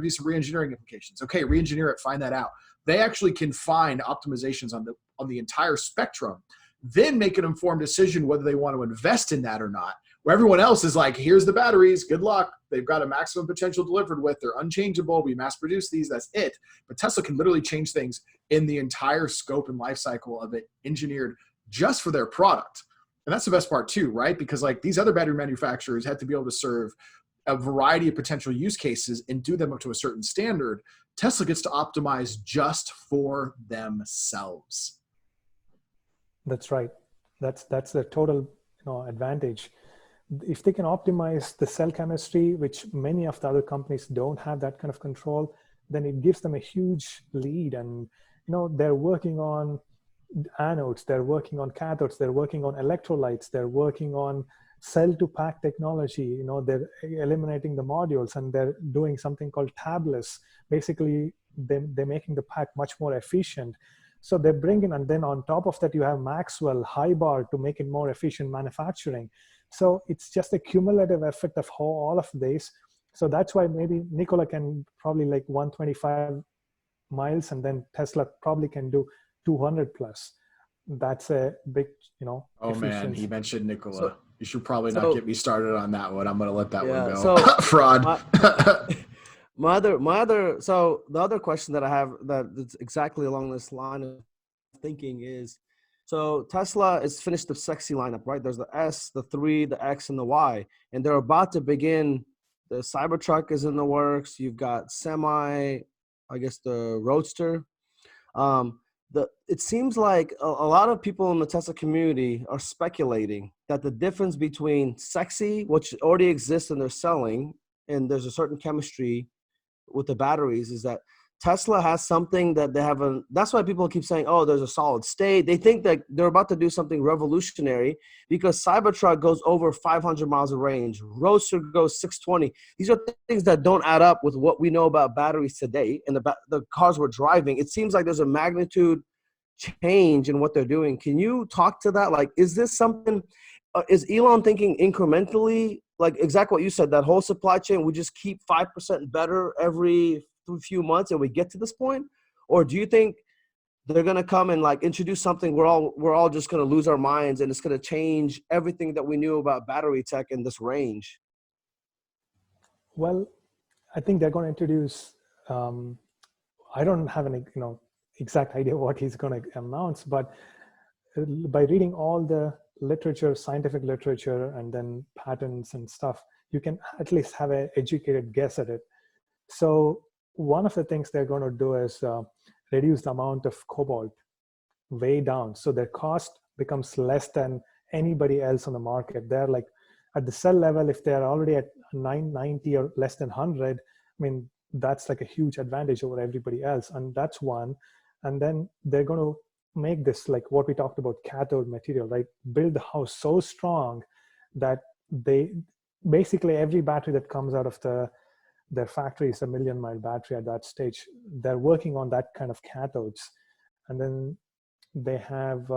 be some re-engineering implications. Okay, re-engineer it, find that out. They actually can find optimizations on the entire spectrum, then make an informed decision whether they want to invest in that or not. Where everyone else is like, here's the batteries, good luck. They've got a maximum potential delivered with, they're unchangeable, we mass produce these, that's it. But Tesla can literally change things in the entire scope and life cycle of it, engineered just for their product. And that's the best part too, right? Because like these other battery manufacturers have to be able to serve a variety of potential use cases and do them up to a certain standard. Tesla gets to optimize just for themselves. that's right. That's the total advantage. If they can optimize the cell chemistry, which many of the other companies don't have that kind of control, then it gives them a huge lead. And they're working on anodes, they're working on cathodes, they're working on electrolytes, they're working on cell to pack technology. They're eliminating the modules and they're doing something called tabless. Basically, they're making the pack much more efficient. So they bring in, and then on top of that, you have Maxwell, High-Bar to make it more efficient manufacturing. So it's just a cumulative effect of all of this. So that's why maybe Nikola can probably like 125 miles, and then Tesla probably can do 200 plus. That's a big, Oh efficiency. man, he mentioned Nikola. You should probably not get me started on that one. I'm going to let that one go. So fraud. So the other question that I have that's exactly along this line of thinking is, so Tesla has finished the sexy lineup, right? There's the S, the 3, the X, and the Y, and they're about to begin. The Cybertruck is in the works. You've got Semi, I guess the Roadster. It seems like a lot of people in the Tesla community are speculating that the difference between sexy, which already exists and they're selling, and there's a certain chemistry with the batteries, is that Tesla has something that they haven't. That's why people keep saying, oh, there's a solid state. They think that they're about to do something revolutionary because Cybertruck goes over 500 miles of range. Roadster goes 620. These are things that don't add up with what we know about batteries today and the cars we're driving. It seems like there's a magnitude change in what they're doing. Can you talk to that? Like, is this something, is Elon thinking incrementally, like exactly what you said, that whole supply chain, we just keep 5% better every few months and we get to this point? Or do you think they're going to come and like introduce something we're all just going to lose our minds and it's going to change everything that we knew about battery tech in this range? Well, I think they're going to introduce, I don't have an exact idea what he's going to announce, but by reading all the literature, scientific literature, and then patents and stuff, you can at least have an educated guess at it. So one of the things they're going to do is reduce the amount of cobalt way down. So their cost becomes less than anybody else on the market. They're like at the cell level, if they're already at 990 or less than 100, I mean, that's like a huge advantage over everybody else. And that's one. And then they're going to make this like what we talked about, cathode material, right? Build the house so strong that they basically every battery that comes out of their factory is a 1,000,000-mile battery at that stage. They're working on that kind of cathodes. And then they have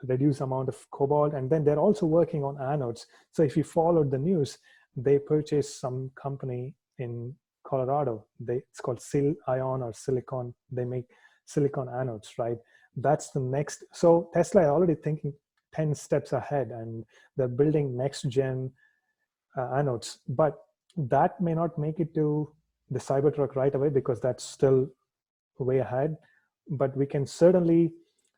reduced amount of cobalt. And then they're also working on anodes. So if you followed the news, they purchased some company in Colorado. It's called Sil-Ion or Silicon. They make silicon anodes, right? That's the next. So Tesla is already thinking 10 steps ahead and they're building next gen anodes. But that may not make it to the Cybertruck right away because that's still way ahead. But we can certainly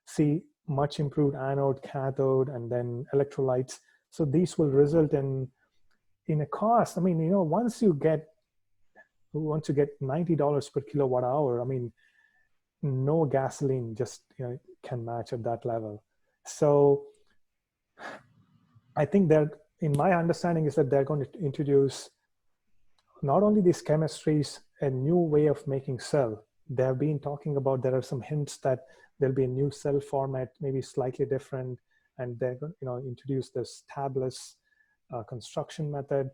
see much improved anode, cathode, and then electrolytes. So these will result in a cost. I mean, once you get $90 per kilowatt hour, I mean, no gasoline just can match at that level. So I think in my understanding is that they're going to introduce not only these chemistries, a new way of making cell. They have been talking about, there are some hints that there'll be a new cell format, maybe slightly different, and they're going to introduce this tabless construction method.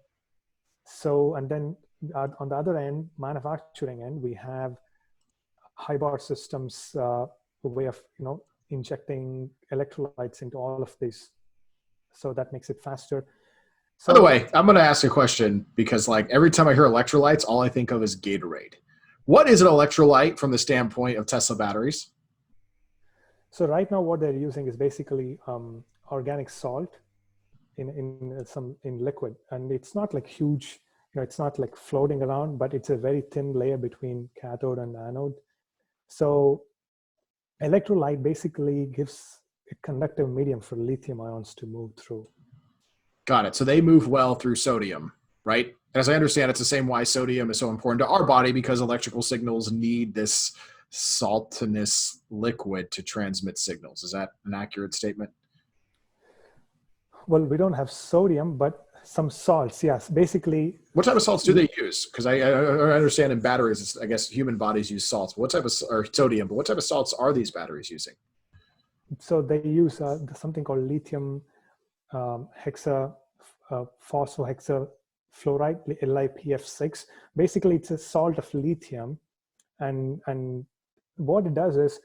So, and then on the other end, manufacturing end, we have high bar systems, a way of injecting electrolytes into all of these, so that makes it faster. So, by the way, I'm going to ask a question because like every time I hear electrolytes, all I think of is Gatorade. What is an electrolyte from the standpoint of Tesla batteries? So right now what they're using is basically organic salt in liquid, and it's not like huge, it's not like floating around, but it's a very thin layer between cathode and anode. So electrolyte basically gives a conductive medium for lithium ions to move through. Got it. So they move well through sodium, right? As I understand, it's the same why sodium is so important to our body, because electrical signals need this saltinous liquid to transmit signals. Is that an accurate statement? Well, we don't have sodium, but some salts, yes. Basically, what type of salts do they use? Because I understand in batteries, I guess human bodies use salts. What type of, or sodium, but what type of salts are these batteries using? So they use something called lithium phosphohexafluoride, LiPF6. Basically, it's a salt of lithium, and what it does is,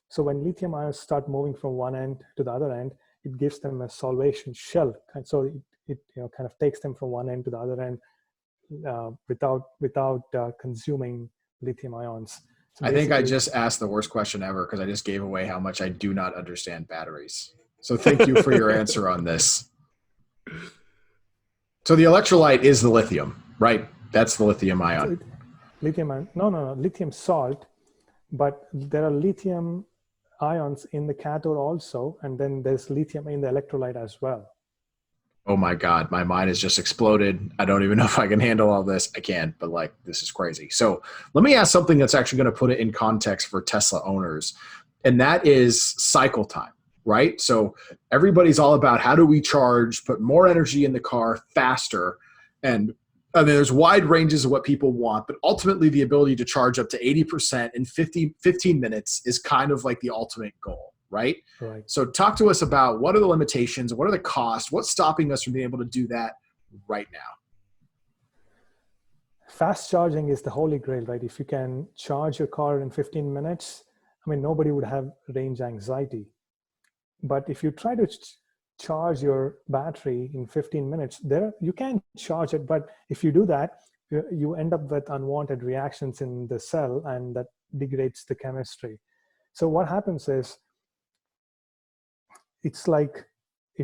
so when lithium ions start moving from one end to the other end, it gives them a solvation shell, and so it kind of takes them from one end to the other end without consuming lithium ions. So I think I just asked the worst question ever because I just gave away how much I do not understand batteries. So thank you for your answer on this. So the electrolyte is the lithium, right? That's the lithium ion. No, lithium salt, but there are lithium ions in the cathode also, and then there's lithium in the electrolyte as well. Oh my God, my mind has just exploded. I don't even know if I can handle all this. I can, but like, this is crazy. So let me ask something that's actually going to put it in context for Tesla owners, and that is cycle time, right? So everybody's all about how do we charge, put more energy in the car faster. And I mean, there's wide ranges of what people want, but ultimately the ability to charge up to 80% in 15 minutes is kind of like the ultimate goal, right? Right. So talk to us about what are the limitations, what are the costs, what's stopping us from being able to do that right now? Fast charging is the holy grail, right? If you can charge your car in 15 minutes, I mean, nobody would have range anxiety. But if you try to charge your battery in 15 minutes, you can charge it, but if you do that, you end up with unwanted reactions in the cell, and that degrades the chemistry. So what happens is, it's like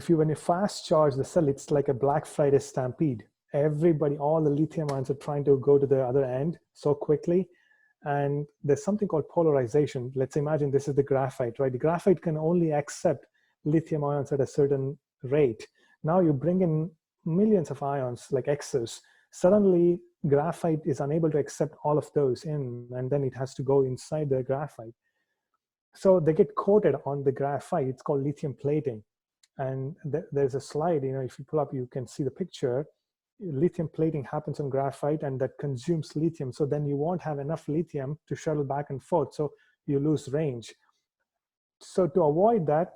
when you fast charge the cell, it's like a Black Friday stampede. Everybody, all the lithium ions are trying to go to the other end so quickly. And there's something called polarization. Let's imagine this is the graphite, right? The graphite can only accept lithium ions at a certain rate. Now you bring in millions of ions like X's. Suddenly graphite is unable to accept all of those in, and then it has to go inside the graphite. So they get coated on the graphite. It's called lithium plating. And there's a slide, if you pull up, you can see the picture. Lithium plating happens on graphite, and that consumes lithium. So then you won't have enough lithium to shuttle back and forth. So you lose range. So to avoid that,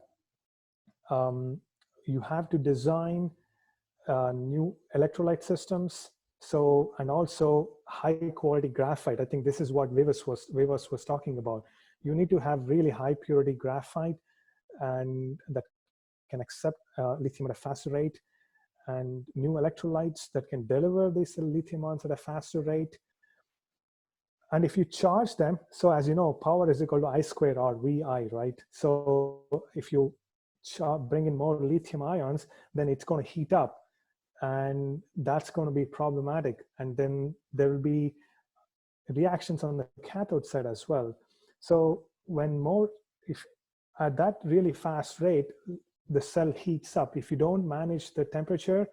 you have to design new electrolyte systems. So, and also high quality graphite. I think this is what Vivas was talking about. You need to have really high purity graphite, and that can accept lithium at a faster rate, and new electrolytes that can deliver these lithium ions at a faster rate. And if you charge them, so as you know, power is equal to I squared R, VI, right? So if you bring in more lithium ions, then it's going to heat up, and that's going to be problematic. And then there will be reactions on the cathode side as well. So if at that really fast rate, the cell heats up. If you don't manage the temperature,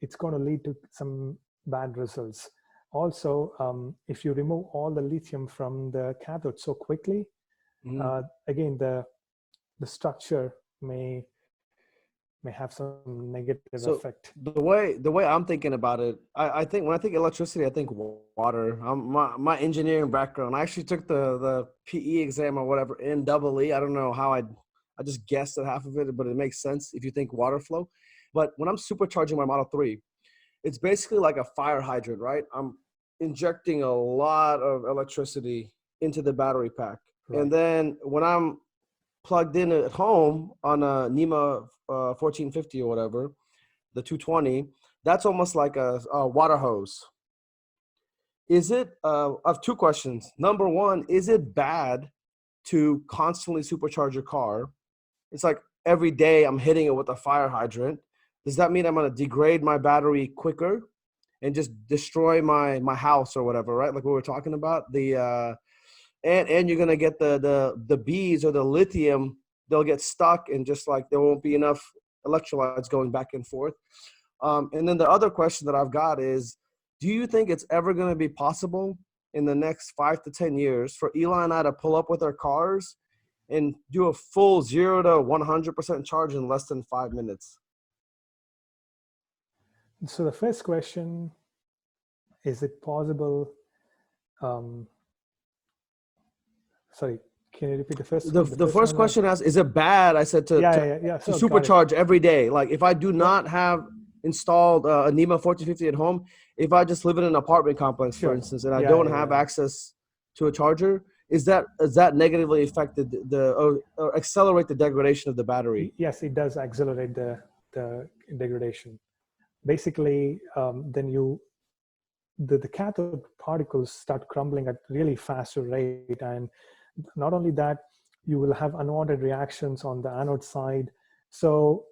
it's going to lead to some bad results. Also, if you remove all the lithium from the cathode so quickly, again, the structure may have some negative effect. The way I'm thinking about it, I think when I think electricity, I think water. My engineering background, I actually took the PE exam or whatever in EE. I don't know how I just guessed at half of it, but it makes sense if you think water flow. But when I'm supercharging my Model 3, it's basically like a fire hydrant, right? I'm injecting a lot of electricity into the battery pack. Right. And then when I'm plugged in at home on a NEMA 1450 or whatever, the 220, that's almost like a water hose. Is it, I have two questions. Number one, is it bad to constantly supercharge your car? It's like every day I'm hitting it with a fire hydrant. Does that mean I'm going to degrade my battery quicker and just destroy my house or whatever, right? Like we were talking about, and you're going to get the bees or the lithium, they'll get stuck, and just like there won't be enough electrolytes going back and forth. And then the other question that I've got is, do you think it's ever going to be possible in the next 5 to 10 years for Eli and I to pull up with our cars and do a full 0 to 100% charge in less than 5 minutes? So the first question, is it possible? Sorry, can you repeat the first? The first question is it bad? I said to supercharge every day. Like if I do not have installed a NEMA 1450 at home, if I just live in an apartment complex, for instance, and I don't have access to a charger, is that negatively affected or accelerate the degradation of the battery? Yes, it does accelerate the degradation. Basically, then the cathode particles start crumbling at really faster rate, and not only that, you will have unwanted reactions on the anode side. So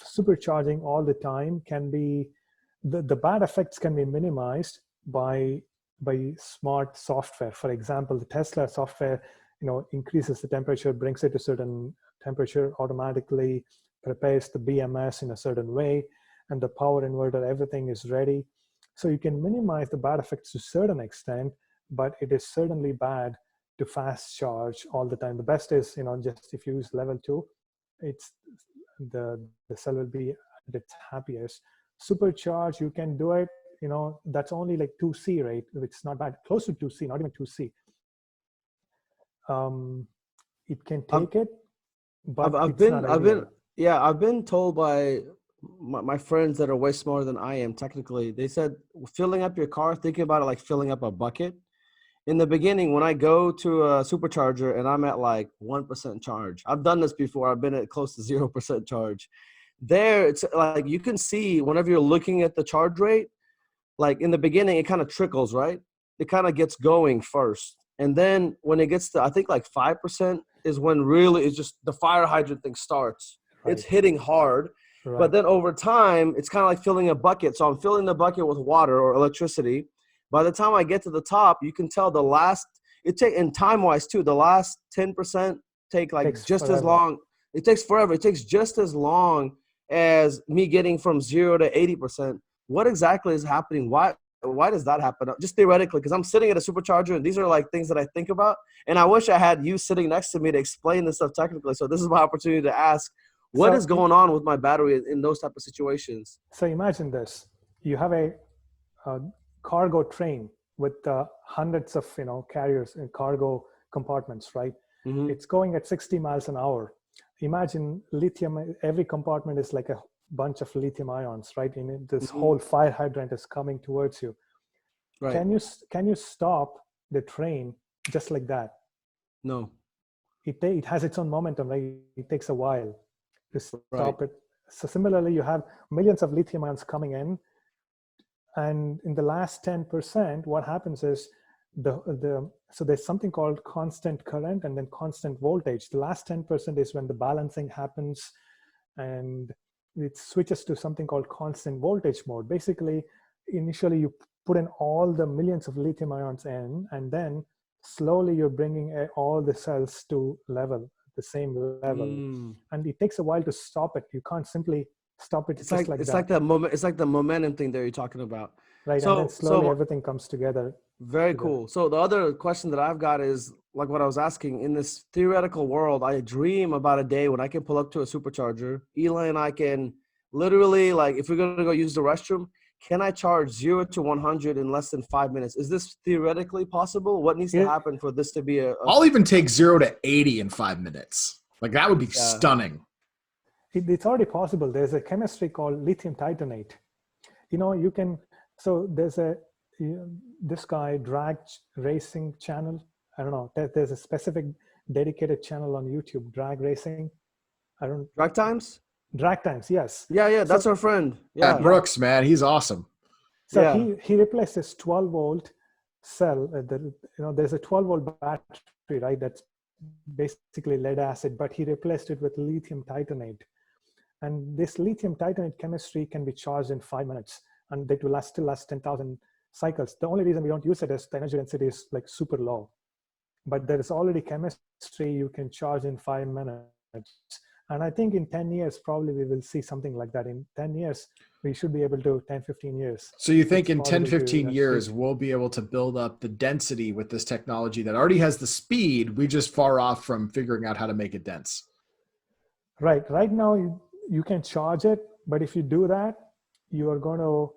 supercharging all the time can be, the bad effects can be minimized by smart software. For example, the Tesla software, increases the temperature, brings it to a certain temperature, automatically prepares the BMS in a certain way, and the power inverter, everything is ready. So you can minimize the bad effects to a certain extent, but it is certainly bad to fast charge all the time. The best is, just if you use level 2, it's the cell will be at its happiest. Supercharge, you can do it that's only like 2C, right? It's not bad, close to 2C, not even 2C. It can I've, take it, but I've it's not ideal. I've been told by my friends that are way smarter than I am technically. They said filling up your car, thinking about it like filling up a bucket. In the beginning, when I go to a supercharger and I'm at like 1% charge, I've done this before. I've been at close to 0% charge. There, it's like you can see whenever you're looking at the charge rate, like in the beginning, it kind of trickles, right? It kind of gets going first. And then when it gets to, I think like 5% is when really it's just the fire hydrant thing starts. It's Right. hitting hard. But Right. then over time, it's kind of like filling a bucket. So I'm filling the bucket with water or electricity. By the time I get to the top, you can tell and time-wise too, the last 10% take like Takes just as forever. long. It takes forever. It takes just as long as me getting from 0 to 80%. What exactly is happening? Why does that happen? Just theoretically, because I'm sitting at a supercharger and these are like things that I think about. And I wish I had you sitting next to me to explain this stuff technically. So this is my opportunity to ask, what is So, going on with my battery in those type of situations? so imagine this: you have a cargo train with hundreds of carriers and cargo compartments, right? Mm-hmm. It's going at 60 miles an hour. Imagine lithium. Every compartment is like a bunch of lithium ions, right? And this Mm-hmm. whole fire hydrant is coming towards you. Right. Can you stop the train just like that? No. It has its own momentum, right? It takes a while to Right. stop it. So similarly, you have millions of lithium ions coming in, and in the last 10%, what happens is so there's something called constant current and then constant voltage. The last 10% is when the balancing happens, and it switches to something called constant voltage mode. Basically, initially you put in all the millions of lithium ions in, and then slowly you're bringing all the cells to the same level. Mm. And it takes a while to stop it. You can't simply stop it just like It's that, like that moment. It's like the momentum thing that you're talking about. right? And then slowly So everything comes together. very cool. So the other question that I've got is like what I was asking in this theoretical world. I dream about a day when I can pull up to a supercharger. Eli and I can literally, like, if we're gonna go use the restroom, can I charge 0 to 100 in less than 5 minutes? Is this theoretically possible? What needs to It, happen for this to be I'll even take 0 to 80 in 5 minutes. Like that would be stunning. it's already possible. There's a chemistry called lithium titanate. You can, so there's this guy drag racing channel. I don't know. There's a specific dedicated channel on YouTube, drag racing. I don't Drag times? drag times. Yes. Yeah, So, that's our friend. Yeah, Yeah, Brooks, man, he's awesome. so yeah. he replaced his 12-volt cell. There's a 12-volt battery, right? That's basically lead acid, but he replaced it with lithium titanate. And this lithium titanate chemistry can be charged in 5 minutes, and that will still last 10,000 cycles. The only reason we don't use it is the energy density is like super low. But there is already chemistry you can charge in 5 minutes. And I think in 10 years, probably we will see something like that. In 10 years, we should be able to, 10, 15 years. So you think it's in 10, 15 years, achieve. we'll be able to build up the density with this technology that already has the speed. We just far off from figuring out how to make it dense. Right. Right now, you can charge it, but if you do that, you are going to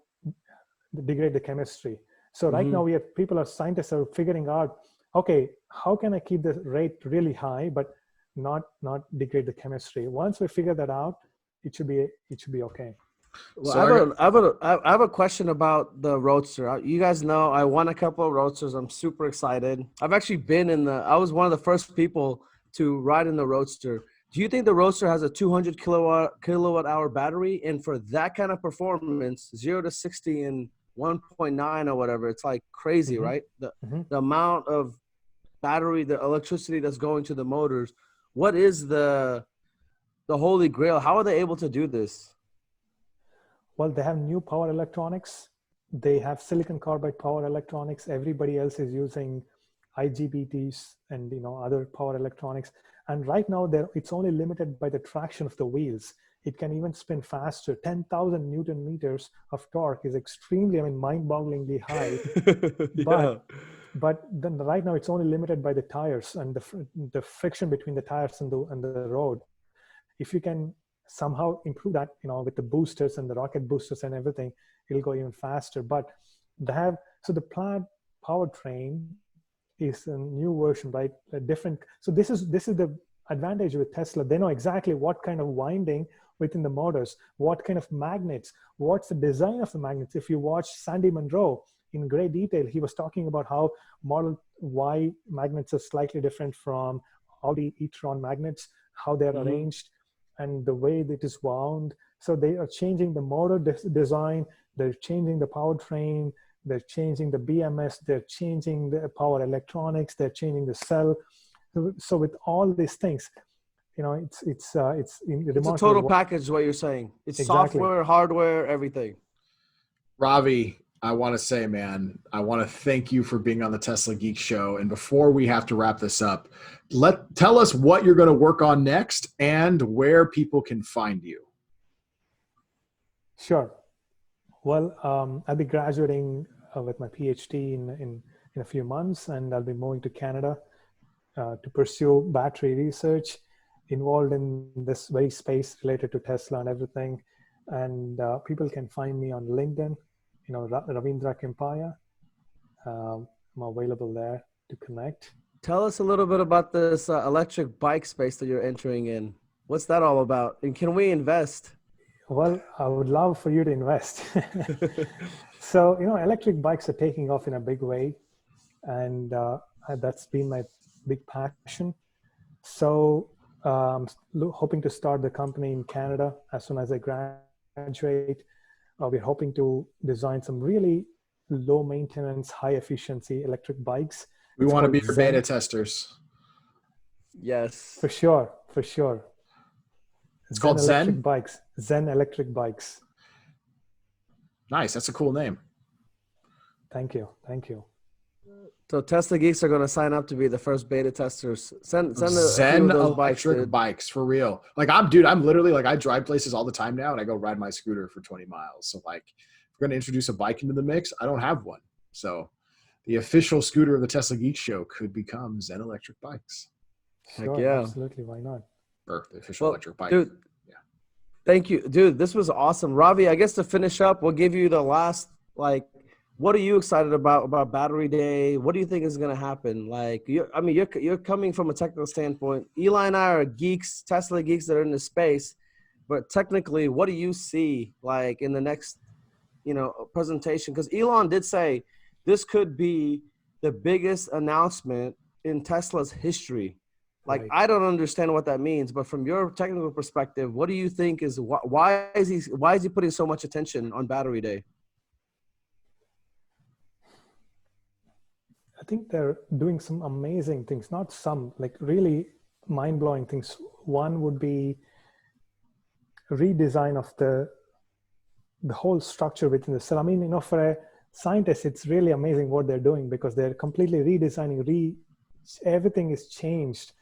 degrade the chemistry. So right now, scientists are figuring out, okay, how can I keep the rate really high, but not degrade the chemistry? Once we figure that out, it should be okay. Well, So I have a question about the Roadster. You guys know I won a couple of Roadsters. I'm super excited. I've actually been I was one of the first people to ride in the Roadster. Do you think the Roadster has a 200 kilowatt hour battery? And for that kind of performance, 0 to 60 in 1.9 or whatever, it's like crazy, right? The amount of battery, the electricity that's going to the motors. What is the holy grail? How are they able to do this? Well, they have new power electronics. They have silicon carbide power electronics. Everybody else is using IGBTs and other power electronics. And right now, it's only limited by the traction of the wheels. It can even spin faster. 10,000 Newton meters of torque is extremely, mind-bogglingly high. But then right now, it's only limited by the tires and the friction between the tires and the road. If you can somehow improve that, with the boosters and the rocket boosters and everything, it'll go even faster. But the plant powertrain is a new version, right? A different. So this is the advantage with Tesla. They know exactly what kind of winding within the motors, what kind of magnets, what's the design of the magnets. If you watch Sandy Munro in great detail, he was talking about how Model Y magnets are slightly different from Audi e-tron magnets, how they're arranged, and the way that it is wound. So they are changing the motor design, they're changing the powertrain, they're changing the BMS, they're changing the power electronics, they're changing the cell. So with all these things, it's a total package, what you're saying. It's exactly. Software, hardware, everything. Ravi, I want to say, man, I want to thank you for being on the Tesla Geek Show. And before we have to wrap this up, tell us what you're going to work on next and where people can find you. Sure. Well, I'll be graduating with my PhD in a few months, and I'll be moving to Canada to pursue battery research involved in this very space related to Tesla and everything. And people can find me on LinkedIn, Ravindra Kempaya. I'm available there to connect. Tell us a little bit about this electric bike space that you're entering in. What's that all about? And can we invest? Well, I would love for you to invest. So, electric bikes are taking off in a big way, and that's been my big passion. So I'm hoping to start the company in Canada as soon as I graduate. We're hoping to design some really low maintenance, high efficiency electric bikes. We want to be your beta testers. Yes. For sure. It's called Zen? Electric bikes. Zen electric bikes. Nice. That's a cool name. Thank you. So Tesla geeks are going to sign up to be the first beta testers. Send Zen electric bikes for real. Like I'm literally like I drive places all the time now, and I go ride my scooter for 20 miles. So like, if we're going to introduce a bike into the mix, I don't have one. So the official scooter of the Tesla Geek Show could become Zen electric bikes. Sure, Heck yeah. Absolutely. Why not? Or the official electric bike. Dude, yeah. Thank you, dude. This was awesome, Ravi. I guess to finish up, we'll give you the last what are you excited about Battery Day? What do you think is going to happen? Like, you're coming from a technical standpoint. Eli and I are geeks, Tesla geeks that are in the space. But technically, what do you see like in the next, presentation? Because Elon did say this could be the biggest announcement in Tesla's history. Like, right. I don't understand what that means, but from your technical perspective, what do you think is why is he putting so much attention on Battery Day? I think they're doing some amazing things, not some, like really mind-blowing things. One would be redesign of the whole structure within the cell. I mean, for a scientist, it's really amazing what they're doing because they're completely redesigning, everything is changed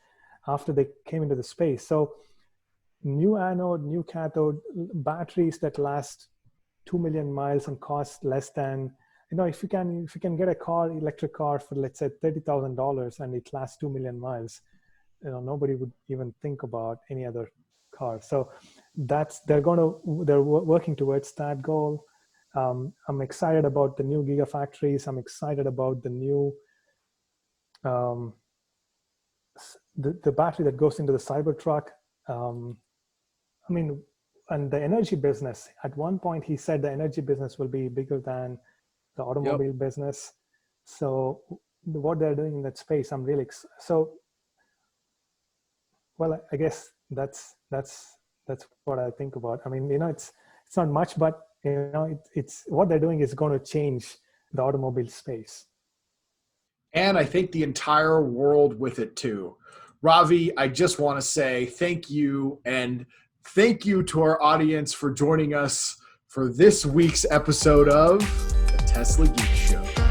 after they came into the space. So new anode, new cathode, batteries that last 2 million miles and cost less than, if you can get electric car for, let's say, $30,000 and it lasts 2 million miles, nobody would even think about any other car. So they're working towards that goal. I'm excited about the new gigafactories. I'm excited about the new, the battery that goes into the Cybertruck. And the energy business. At one point, he said the energy business will be bigger than the automobile business. So what they're doing in that space, I'm really well, I guess that's what I think about. I mean, it's not much, but it's what they're doing is going to change the automobile space. And I think the entire world with it too. Ravi, I just want to say thank you, and thank you to our audience for joining us for this week's episode of the Tesla Geek Show.